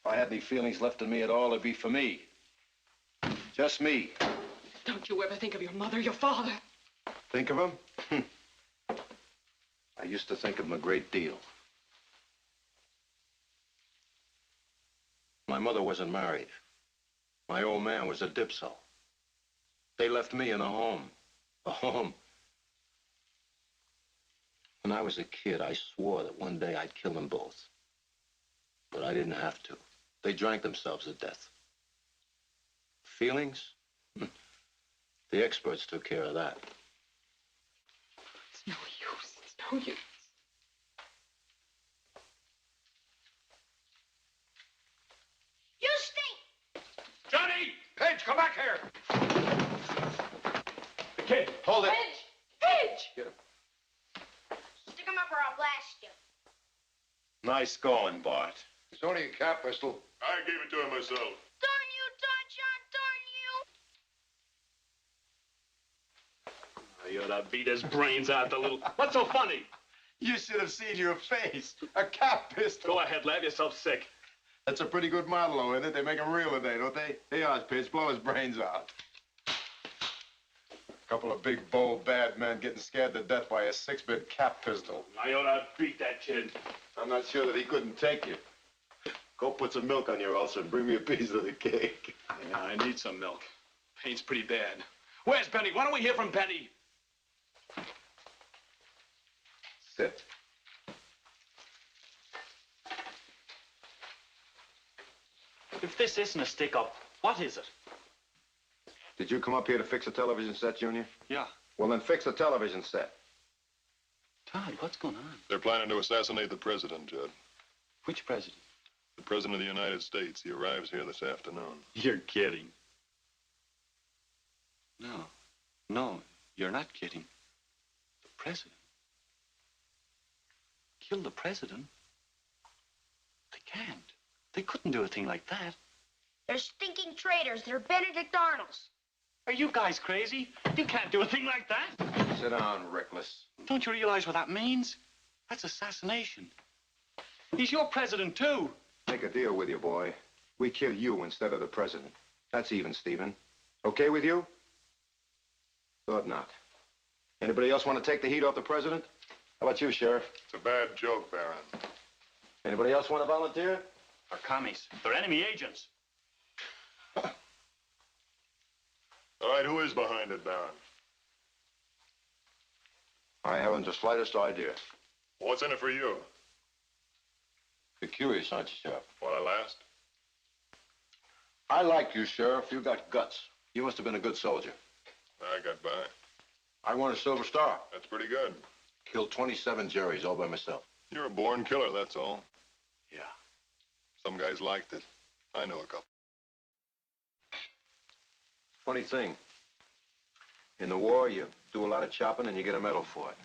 If I had any feelings left in me at all, it'd be for me. Just me. Don't you ever think of your mother, your father? Think of him? I used to think of him a great deal. My mother wasn't married. My old man was a dipso. They left me in a home. A home. When I was a kid, I swore that one day I'd kill them both. But I didn't have to. They drank themselves to death. Feelings? The experts took care of that. It's no use. It's no use. You stink! Johnny! Page, come back here! The kid. Hold it. Hedge! Get him. Stick him up or I'll blast you. Nice going, Bart. It's only a cap pistol. I gave it to him myself. Darn you, Don John, darn you! You ought to beat his brains out, the little... What's so funny? You should have seen your face. A cap pistol. Go ahead, laugh yourself sick. That's a pretty good model, though, isn't it? They make them real today, don't they? Hey, Ozpitch, blow his brains out. A couple of big, bold, bad men getting scared to death by a 6-bit cap pistol. I ought to beat that kid. I'm not sure that he couldn't take you. Go put some milk on your ulcer and bring me a piece of the cake. Yeah, I need some milk. Pain's pretty bad. Where's Benny? Why don't we hear from Benny? Sit. If this isn't a stick-up, what is it? Did you come up here to fix a television set, Junior? Yeah. Well, then fix the television set. Todd, what's going on? They're planning to assassinate the president, Judd. Which president? The president of the United States. He arrives here this afternoon. You're kidding. No, you're not kidding. The president? Kill the president? They can't. They couldn't do a thing like that. They're stinking traitors. They're Benedict Arnolds. Are you guys crazy? You can't do a thing like that. Sit down, reckless. Don't you realize what that means? That's assassination. He's your president, too. Make a deal with you, boy. We kill you instead of the president. That's even, Stephen. Okay with you? Thought not. Anybody else want to take the heat off the president? How about you, Sheriff? It's a bad joke, Baron. Anybody else want to volunteer? They're commies. They're enemy agents. All right, who is behind it, Baron? I haven't the slightest idea. What's in it for you? You're curious, aren't you, Sheriff? While I last? I like you, Sheriff. You got guts. You must have been a good soldier. I got by. I won a Silver Star. That's pretty good. Killed 27 Jerrys all by myself. You're a born killer, that's all. Yeah. Some guys liked it. I know a couple. Funny thing. In the war, you do a lot of chopping and you get a medal for it.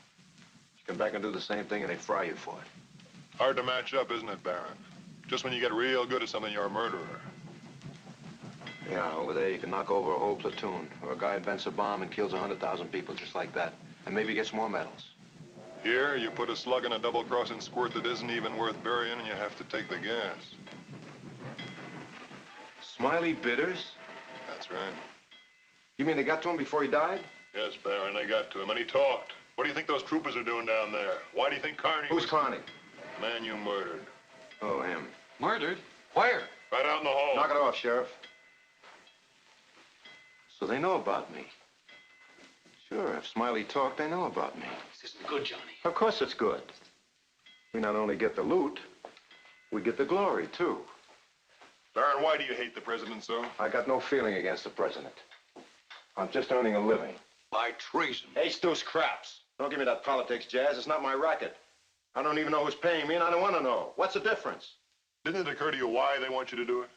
You come back and do the same thing and they fry you for it. Hard to match up, isn't it, Baron? Just when you get real good at something, you're a murderer. Yeah, over there you can knock over a whole platoon. Or a guy invents a bomb and kills 100,000 people just like that. And maybe gets more medals. Here, you put a slug in a double-crossing squirt that isn't even worth burying and you have to take the gas. Smiley Bitters? That's right. You mean they got to him before he died? Yes, Baron, they got to him, and he talked. What do you think those troopers are doing down there? Why do you think Carney Who's Carney? The man you murdered. Oh, him. Murdered? Where? Right out in the hall. Knock it off, Sheriff. So they know about me. Sure, if Smiley talked, they know about me. This isn't good, Johnny. Of course it's good. We not only get the loot, we get the glory, too. Baron, why do you hate the president so? I got no feeling against the president. I'm just earning a living. By treason. Hey, Stu's craps. Don't give me that politics jazz. It's not my racket. I don't even know who's paying me, and I don't want to know. What's the difference? Didn't it occur to you why they want you to do it?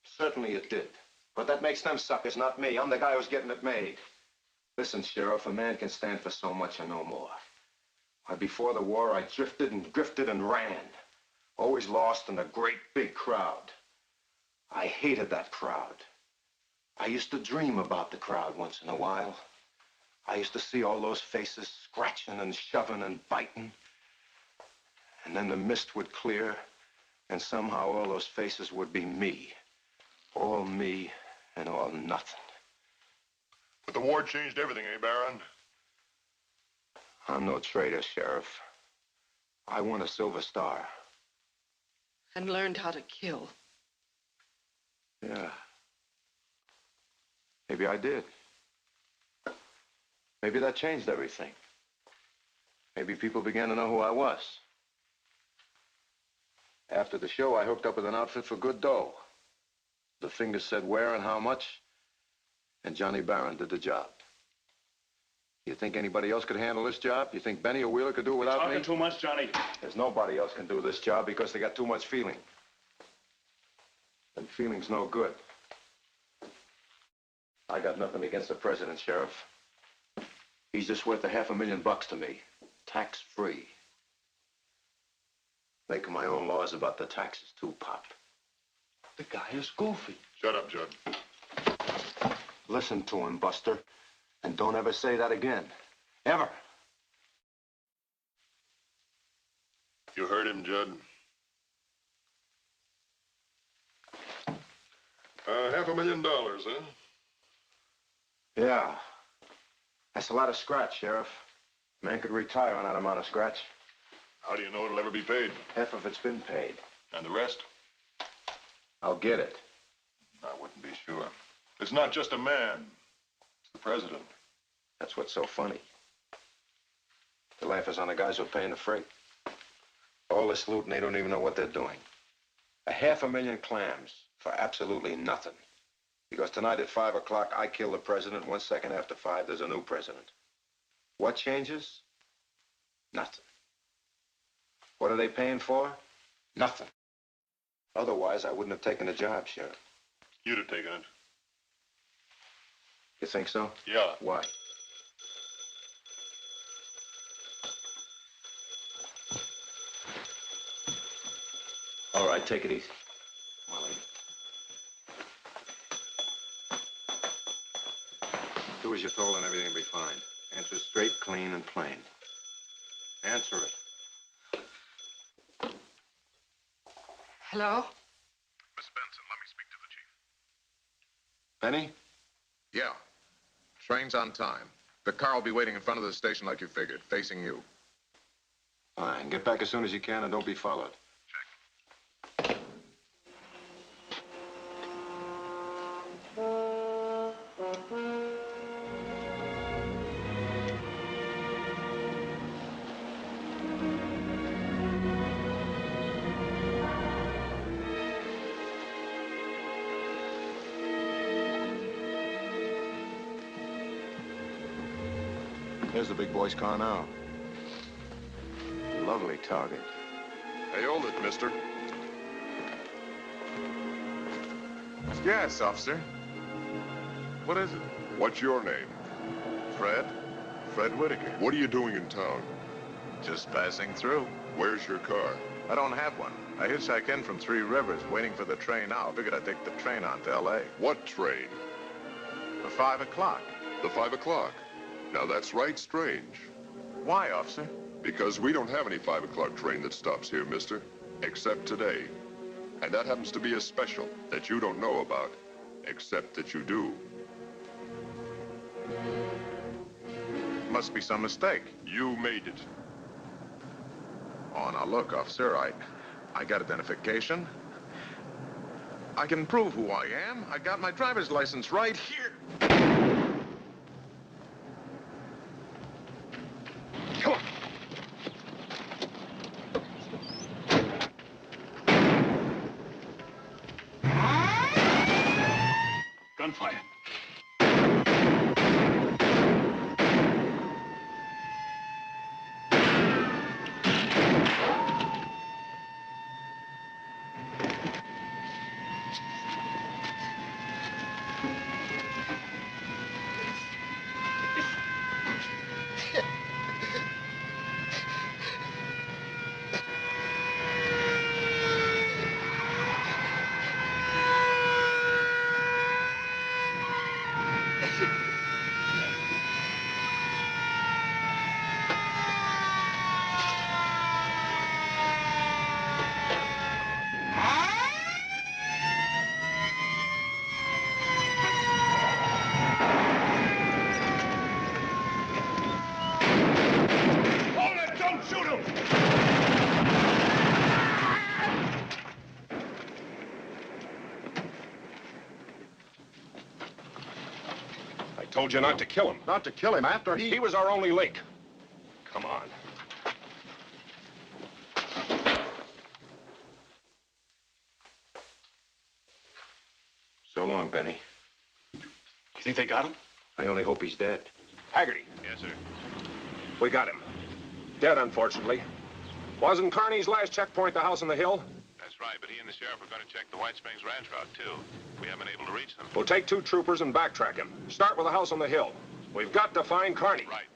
Certainly it did. But that makes them suckers, not me. I'm the guy who's getting it made. Listen, Sheriff, a man can stand for so much and no more. Why, before the war, I drifted and drifted and ran. Always lost in a great big crowd. I hated that crowd. I used to dream about the crowd once in a while. I used to see all those faces scratching and shoving and biting. And then the mist would clear, and somehow all those faces would be me. All me and all nothing. But the war changed everything, eh, Baron? I'm no traitor, Sheriff. I won a Silver Star. And learned how to kill. Yeah. Maybe I did. Maybe that changed everything. Maybe people began to know who I was. After the show, I hooked up with an outfit for good dough. The fingers said where and how much, and Johnny Barron did the job. You think anybody else could handle this job? You think Benny or Wheeler could do it without me? You're talking too much, Johnny. There's nobody else can do this job because they got too much feeling. And feeling's no good. I got nothing against the president, Sheriff. He's just worth $500,000 to me, tax-free. Making my own laws about the taxes, too, Pop. The guy is goofy. Shut up, Judd. Listen to him, Buster, and don't ever say that again. Ever. You heard him, Judd. $500,000, huh? Yeah. That's a lot of scratch, Sheriff. Man could retire on that amount of scratch. How do you know it'll ever be paid? Half of it's been paid. And the rest? I'll get it. I wouldn't be sure. It's not just a man. It's the president. That's what's so funny. The laugh is on the guys who are paying the freight. All this loot and they don't even know what they're doing. 500,000 clams for absolutely nothing. Because tonight at 5 o'clock, I kill the president. 1 second after 5, there's a new president. What changes? Nothing. What are they paying for? Nothing. Otherwise, I wouldn't have taken the job, Sheriff. You'd have taken it. You think so? Yeah. Why? All right, take it easy. Molly. Do as you're told and everything will be fine. Answer straight, clean, and plain. Answer it. Hello? Miss Benson, let me speak to the chief. Benny? Yeah. Train's on time. The car will be waiting in front of the station like you figured, facing you. Fine. Get back as soon as you can and don't be followed. There's the big boy's car now. Lovely target. Hey, hold it, mister. Yes, officer. What is it? What's your name? Fred? Fred Whitaker. What are you doing in town? Just passing through. Where's your car? I don't have one. I hitchhiked in from Three Rivers, waiting for the train now. Figured I'd take the train on to L.A. What train? For 5 o'clock. The 5 o'clock. Now, that's right strange. Why, officer? Because we don't have any 5 o'clock train that stops here, mister. Except today. And that happens to be a special that you don't know about. Except that you do. Must be some mistake. You made it. Oh, now look, officer, I got identification. I can prove who I am. I got my driver's license right here. Come on. gunfire. I told you not to kill him. Not to kill him after He was our only link. Come on. So long, Benny. You think they got him? I only hope he's dead. Haggerty. Yes, sir. We got him. Dead, unfortunately. Wasn't Carney's last checkpoint the house on the hill? That's right, but he and the sheriff are going to check the White Springs Ranch route, too. We haven't been able to reach them. We'll take 2 troopers and backtrack him. Start with the house on the hill. We've got to find Carney. Right.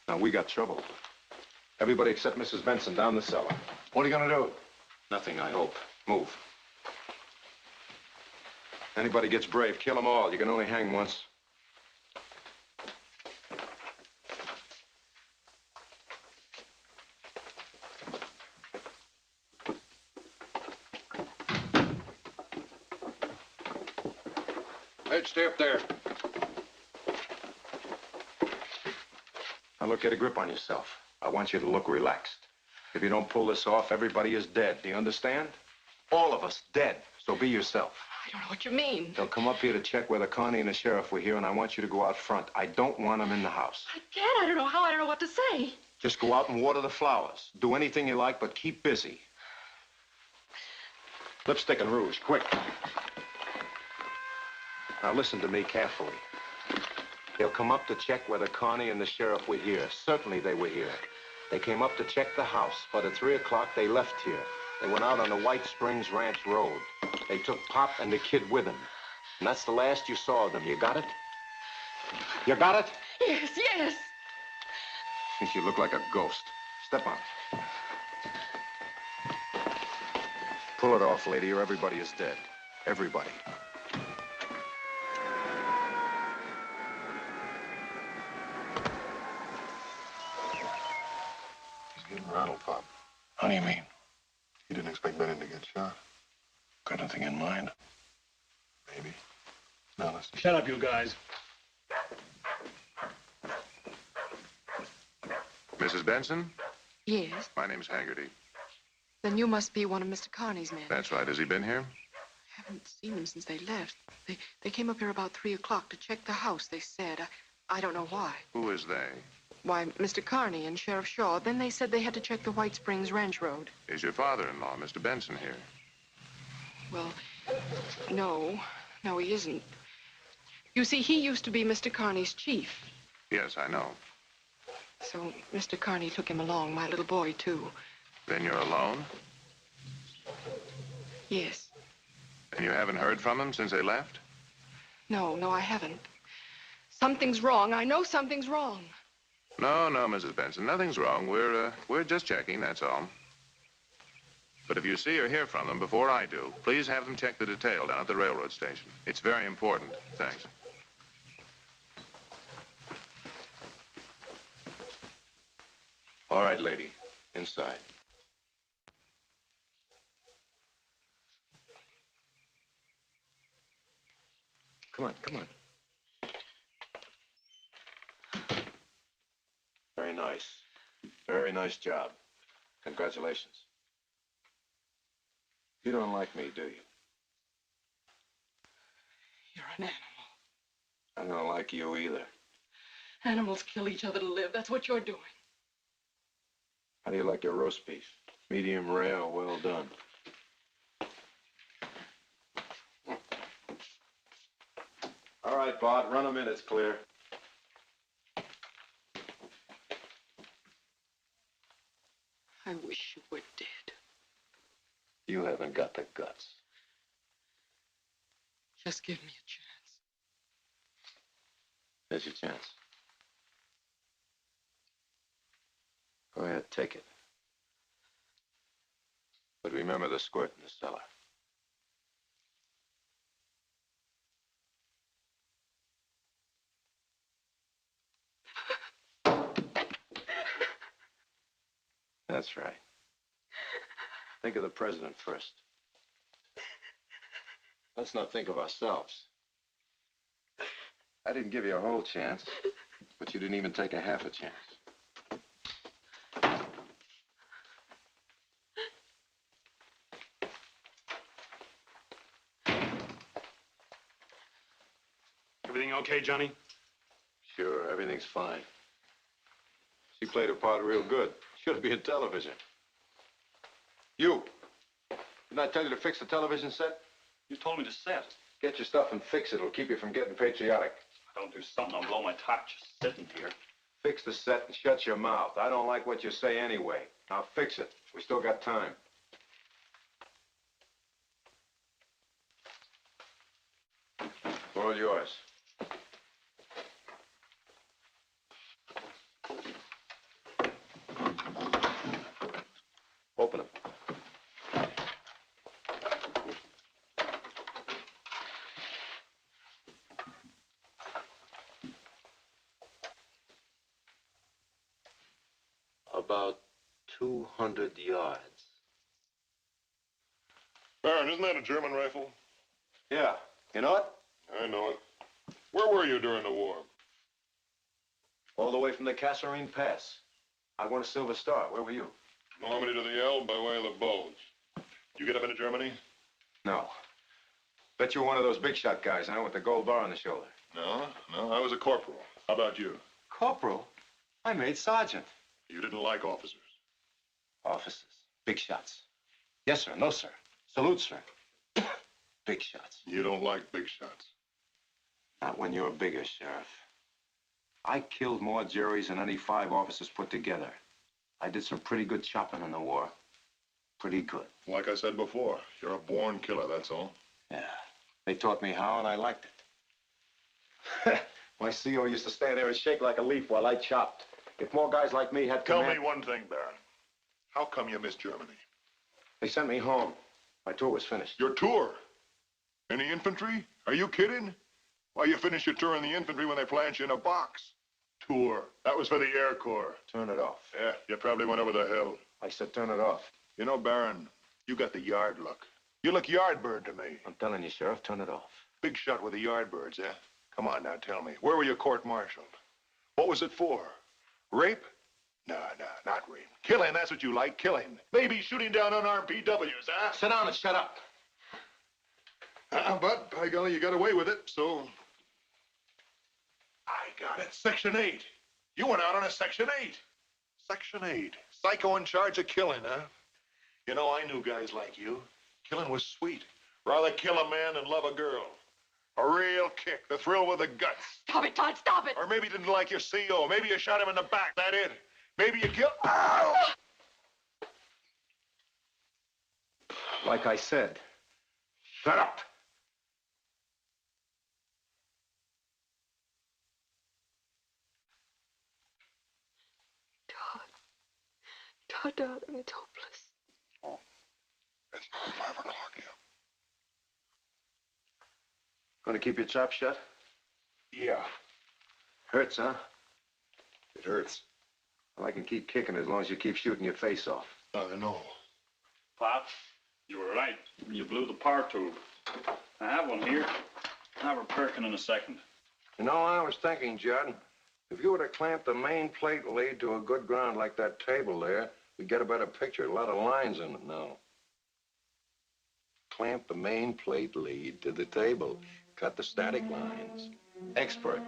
Now, we got trouble. Everybody except Mrs. Benson down the cellar. What are you gonna do? Nothing, I hope. Move. Anybody gets brave, kill them all. You can only hang once. Ed, stay up there. Now, look, get a grip on yourself. I want you to look relaxed. If you don't pull this off, everybody is dead. Do you understand? All of us dead. So be yourself. I don't know what you mean. They'll come up here to check whether Connie and the sheriff were here, and I want you to go out front. I don't want them in the house. I can't. I don't know how. I don't know what to say. Just go out and water the flowers. Do anything you like, but keep busy. Lipstick and rouge, quick. Now listen to me carefully. They'll come up to check whether Connie and the sheriff were here. Certainly they were here. They came up to check the house, but at 3 o'clock they left here. They went out on the White Springs Ranch Road. They took Pop and the kid with them. And that's the last you saw of them. You got it? You got it? Yes, yes. You look like a ghost. Step on it. Pull it off, lady, or everybody is dead. Everybody. He's getting rattled, Pop. How do you mean? He didn't expect Benny to get shot. Got anything in mind? Maybe. Now listen. Shut up, you guys. Mrs. Benson? Yes. My name's Haggerty. Then you must be one of Mr. Carney's men. That's right. Has he been here? I haven't seen them since they left. They came up here about 3 o'clock to check the house, they said. I don't know why. Who is they? Why, Mr. Carney and Sheriff Shaw. Then they said they had to check the White Springs Ranch Road. Is your father-in-law, Mr. Benson, here? Well, no. No, he isn't. You see, he used to be Mr. Carney's chief. Yes, I know. So Mr. Carney took him along, my little boy, too. Then you're alone? Yes. And you haven't heard from them since they left? No, I haven't. Something's wrong. I know something's wrong. No, Mrs. Benson. Nothing's wrong. We're just checking, that's all. But if you see or hear from them before I do, please have them check the detail down at the railroad station. It's very important. Thanks. All right, lady. Inside. Come on. Very nice. Very nice job. Congratulations. You don't like me, do you? You're an animal. I don't like you either. Animals kill each other to live. That's what you're doing. How do you like your roast beef? Medium rare or well done? right, Bart. Run 'em in. It's clear. I wish you were dead. You haven't got the guts. Just give me a chance. Here's your chance. Go ahead, take it. But remember the squirt in the cellar. That's right. Think of the president first. Let's not think of ourselves. I didn't give you a whole chance, but you didn't even take a half a chance. Everything okay, Johnny? Sure, everything's fine. She played her part real good. Should have been in television. You. Didn't I tell you to fix the television set? You told me to set. Get your stuff and fix it. It'll keep you from getting patriotic. If I don't do something, I'll blow my top just sitting here. Fix the set and shut your mouth. I don't like what you say anyway. Now fix it. We still got time. All yours. Open them. About 200 yards. Baron, isn't that a German rifle? Yeah. You know it? I know it. Where were you during the war? All the way from the Californian Pass. I won a Silver Star. Where were you? Normandy to the Elbe by way of the Bulge. You get up into Germany? No. Bet you were one of those big shot guys, huh, with the gold bar on the shoulder. No, I was a corporal. How about you? Corporal? I made sergeant. You didn't like officers? Officers. Big shots. Yes, sir. No, sir. Salute, sir. Big shots. You don't like big shots? Not when you're bigger, Sheriff. I killed more juries than any 5 officers put together. I did some pretty good chopping in the war. Pretty good. Like I said before, you're a born killer, that's all. Yeah. They taught me how, and I liked it. My CO used to stand there and shake like a leaf while I chopped. If more guys like me had Tell me one thing, Baron. How come you missed Germany? They sent me home. My tour was finished. Your tour? In the infantry? Are you kidding? Why, you finish your tour in the infantry when they plant you in a box. Tour. That was for the Air Corps. Turn it off. Yeah, you probably went over the hill. I said turn it off. You know, Baron, you got the yard look. You look yardbird to me. I'm telling you, Sheriff, turn it off. Big shot with the yardbirds, eh? Come on now, tell me. Where were you court-martialed? What was it for? Rape? No, not rape. Killing, that's what you like, killing. Maybe shooting down unarmed PWs, huh? Sit down and shut up. But, by golly, you got away with it, so... I got it. Section 8. You went out on a Section 8. Section 8. Psycho in charge of killing, huh? You know, I knew guys like you. Killing was sweet. Rather kill a man than love a girl. A real kick, the thrill with the guts. Stop it, Todd, stop it! Or maybe you didn't like your CO. Maybe you shot him in the back, that it. Maybe you killed... Ow! Like I said, shut up. Todd, darling, it's hopeless. Oh, it's not 5 o'clock yet. Gonna keep your chop shut? Yeah. Hurts, huh? It hurts. Well, I can keep kicking as long as you keep shooting your face off. I know. Pop, you were right. You blew the power tube. I have one here. I'll have her perking in a second. You know, I was thinking, Judd, if you were to clamp the main plate lead to a good ground like that table there, we'd get a better picture. A lot of lines in it now. Clamp the main plate lead to the table. Cut the static lines. Expert.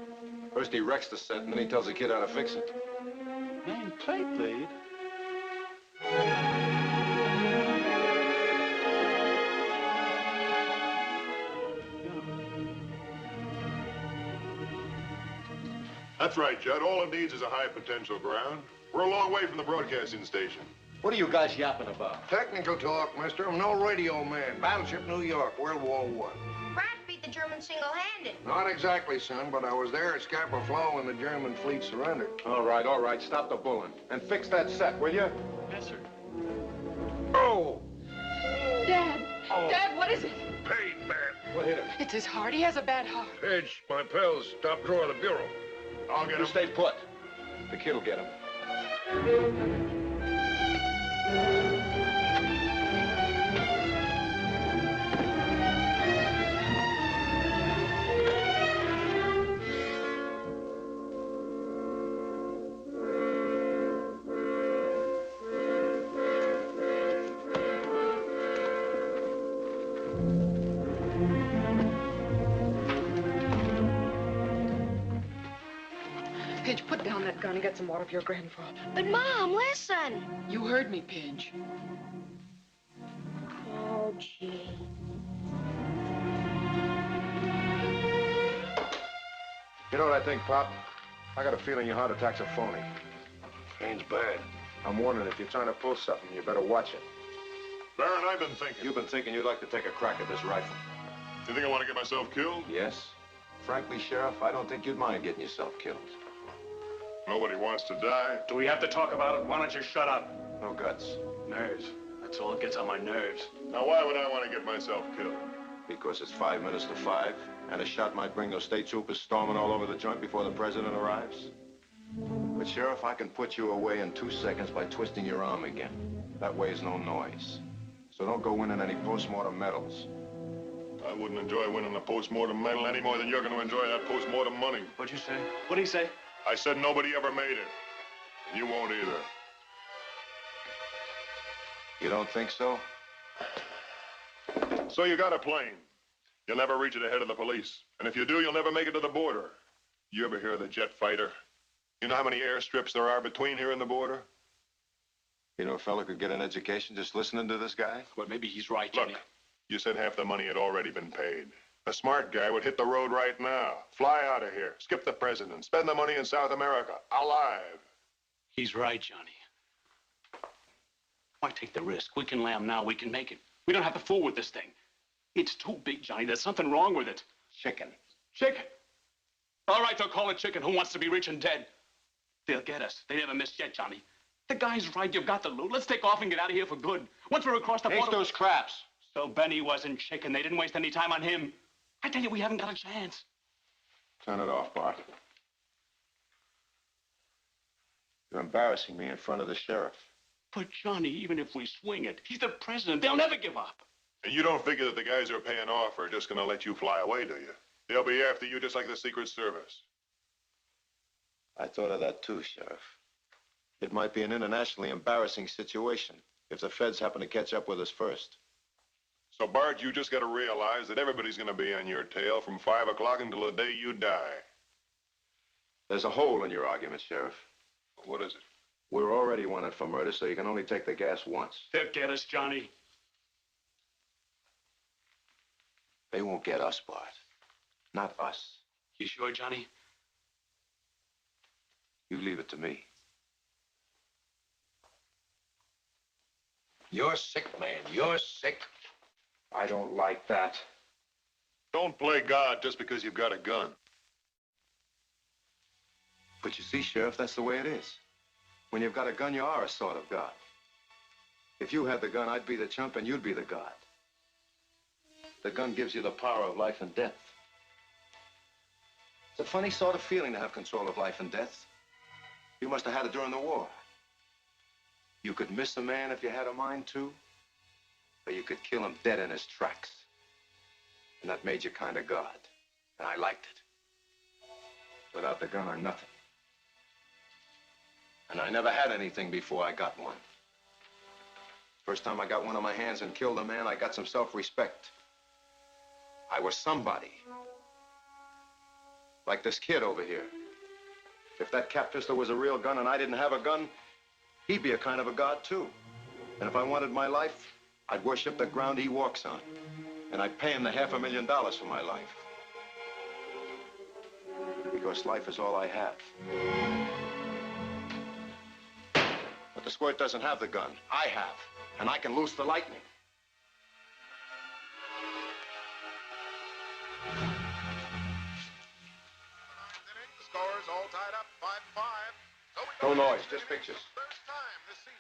First he wrecks the set, and then he tells the kid how to fix it. Main plate lead? That's right, Judd. All it needs is a high potential ground. We're a long way from the broadcasting station. What are you guys yapping about? Technical talk, mister. I'm no radio man. Battleship New York, World War I. Pratt beat the Germans single-handed. Not exactly, son, but I was there at Scapa Flow when the German fleet surrendered. All right. Stop the bullying. And fix that set, will you? Yes, sir. Oh! Dad! Oh. Dad, what is it? Pain, man. What hit him? It's his heart. He has a bad heart. Pidge, my pills. Top drawer of the bureau. I'll get You him. stay put. The kid will get him. Pidge, put down that gun and get some water for your grandfather. But, Mom, listen. You heard me, Pidge. Oh, gee. You know what I think, Pop? I got a feeling your heart attack's a phony. Pain's bad. I'm warning, if you're trying to pull something, you better watch it. Baron, I've been thinking. You've been thinking you'd like to take a crack at this rifle. You think I want to get myself killed? Yes. Frankly, Sheriff, I don't think you'd mind getting yourself killed. Nobody wants to die. Do we have to talk about it? Why don't you shut up? No guts. Nerves. That's all that gets on my nerves. Now, why would I want to get myself killed? Because it's 5 minutes to 5, and a shot might bring those state troopers storming all over the joint before the president arrives. But, Sheriff, I can put you away in 2 seconds by twisting your arm again. That way is no noise. So don't go winning any post-mortem medals. I wouldn't enjoy winning a post-mortem medal any more than you're going to enjoy that post-mortem money. What'd you say? What'd he say? I said nobody ever made it. And you won't either. You don't think so? So you got a plane. You'll never reach it ahead of the police. And if you do, you'll never make it to the border. You ever hear of the jet fighter? You know how many airstrips there are between here and the border? You know, a fella could get an education just listening to this guy? Well, maybe he's right, Johnny. Look, you said half the money had already been paid. A smart guy would hit the road right now, fly out of here, skip the president, spend the money in South America, alive. He's right, Johnny. Why take the risk? We can lamb now. We can make it. We don't have to fool with this thing. It's too big, Johnny. There's something wrong with it. Chicken. Chicken? All right, they'll call it chicken. Who wants to be rich and dead? They'll get us. They never missed yet, Johnny. The guy's right. You've got the loot. Let's take off and get out of here for good. Once we're across the border... Taste those craps. So Benny wasn't chicken. They didn't waste any time on him. I tell you, we haven't got a chance. Turn it off, Bart. You're embarrassing me in front of the sheriff. But, Johnny, even if we swing it, he's the president. They'll never give up. And you don't figure that the guys who are paying off are just going to let you fly away, do you? They'll be after you just like the Secret Service. I thought of that too, Sheriff. It might be an internationally embarrassing situation if the feds happen to catch up with us first. So, Bart, you just got to realize that everybody's going to be on your tail from 5 o'clock until the day you die. There's a hole in your argument, Sheriff. What is it? We're already wanted for murder, so you can only take the gas once. They'll get us, Johnny. They won't get us, Bart. Not us. You sure, Johnny? You leave it to me. You're sick, man. You're sick. I don't like that. Don't play God just because you've got a gun. But you see, Sheriff, that's the way it is. When you've got a gun, you are a sort of God. If you had the gun, I'd be the chump and you'd be the God. The gun gives you the power of life and death. It's a funny sort of feeling to have control of life and death. You must have had it during the war. You could miss a man if you had a mind to, or you could kill him dead in his tracks. And that made you kind of God. And I liked it. Without the gun, I'm nothing. And I never had anything before I got one. First time I got one on my hands and killed a man, I got some self-respect. I was somebody. Like this kid over here. If that cap pistol was a real gun and I didn't have a gun, he'd be a kind of a god, too. And if I wanted my life, I'd worship the ground he walks on. And I'd pay him the $500,000 for my life. because life is all I have. But the squirt doesn't have the gun. I have. And I can loose the lightning. The score's all tied up, 5-5. No noise, just pictures. First time this season.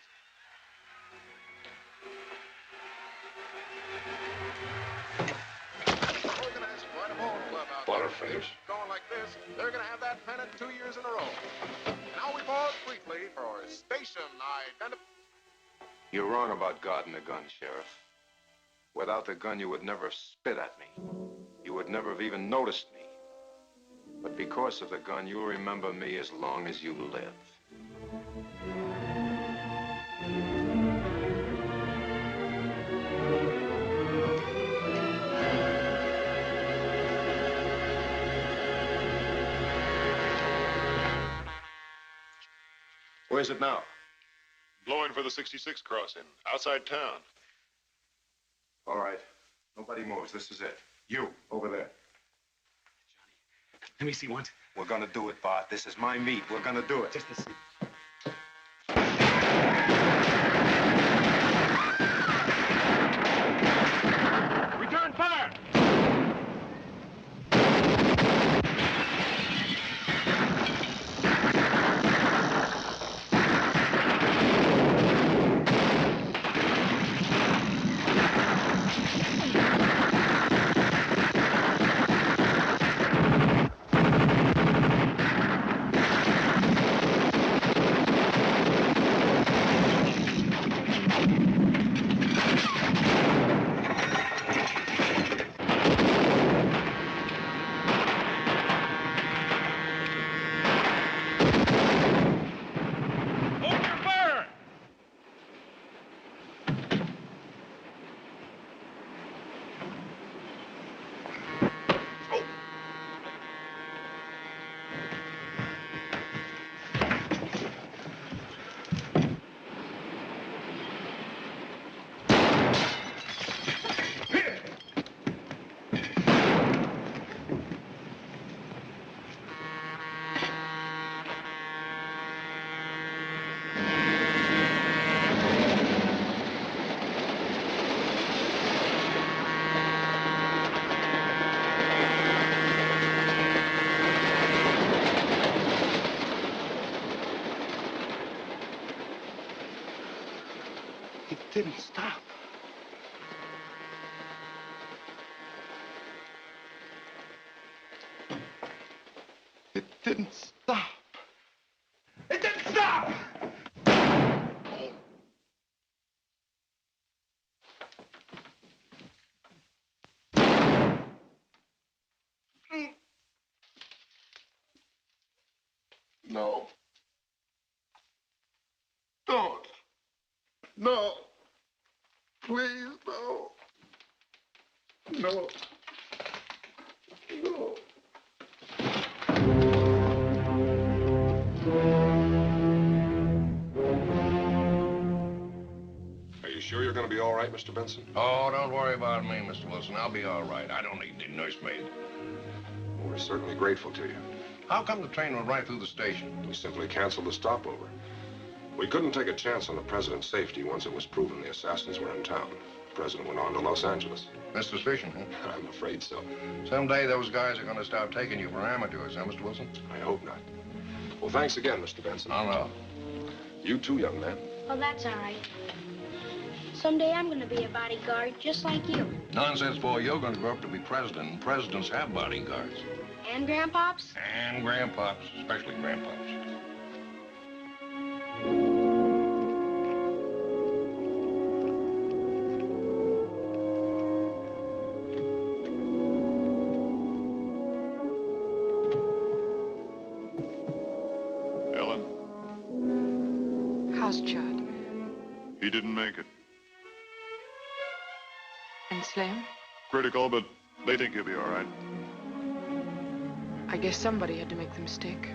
Organized quite a ball club out there. Butterfingers. Going like this, they're going to have that pennant 2 years in a row. Now we pause briefly for station identification. You're wrong about guarding the gun, Sheriff. Without the gun, you would never have spit at me. You would never have even noticed me. But because of the gun, you'll remember me as long as you live. Where's it now? Blowing for the 66 crossing, outside town. All right. Nobody moves. This is it. You, over there. Let me see once. We're gonna do it, Bart. This is my meat. We're gonna do it. Just a second. Return fire! Didn't stop. It didn't stop. It didn't stop! No. Don't. No. Please, no. No. No. Are you sure you're going to be all right, Mr. Benson? Oh, don't worry about me, Mr. Wilson. I'll be all right. I don't need any nursemaid. We're certainly grateful to you. How come the train went right through the station? We simply canceled the stopover. We couldn't take a chance on the president's safety once it was proven the assassins were in town. The president went on to Los Angeles. That's suspicion, huh? I'm afraid so. Someday those guys are going to start taking you for amateurs, huh, Mr. Wilson? I hope not. Well, thanks again, Mr. Benson. Oh, no. You too, young man. Oh, that's all right. Someday I'm going to be a bodyguard just like you. Nonsense, boy. You're going to grow up to be president, and presidents have bodyguards. And grandpops? And grandpops, especially grandpops. Ellen, How's Judd? he didn't make it. And Slim? Critical, but they think he'll be all right. I guess somebody had to make the mistake.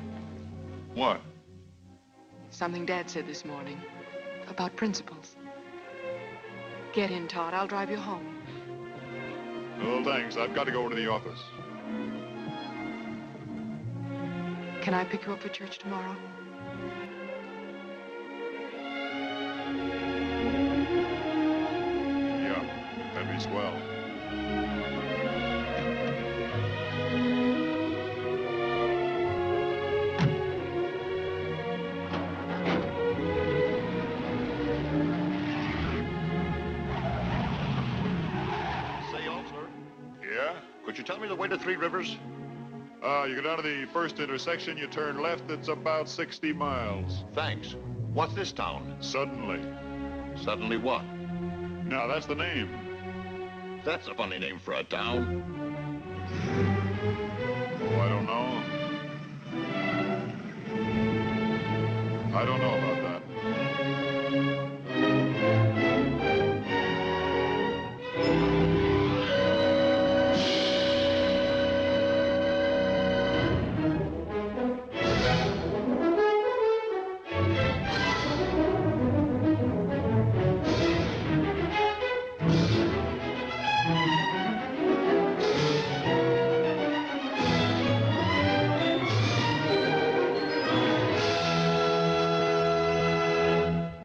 What? Something Dad said this morning about principles. Get in, Todd. I'll drive you home. Oh, thanks. I've got to go over to the office. Can I pick you up for church tomorrow? Yeah, that'd be swell. Say, officer. Yeah? Could you tell me the way to Three Rivers? You go down to the first intersection, you turn left, it's about 60 miles. Thanks. What's this town? Suddenly. Suddenly what? Now, that's the name. That's a funny name for a town. Oh, I don't know. I don't know about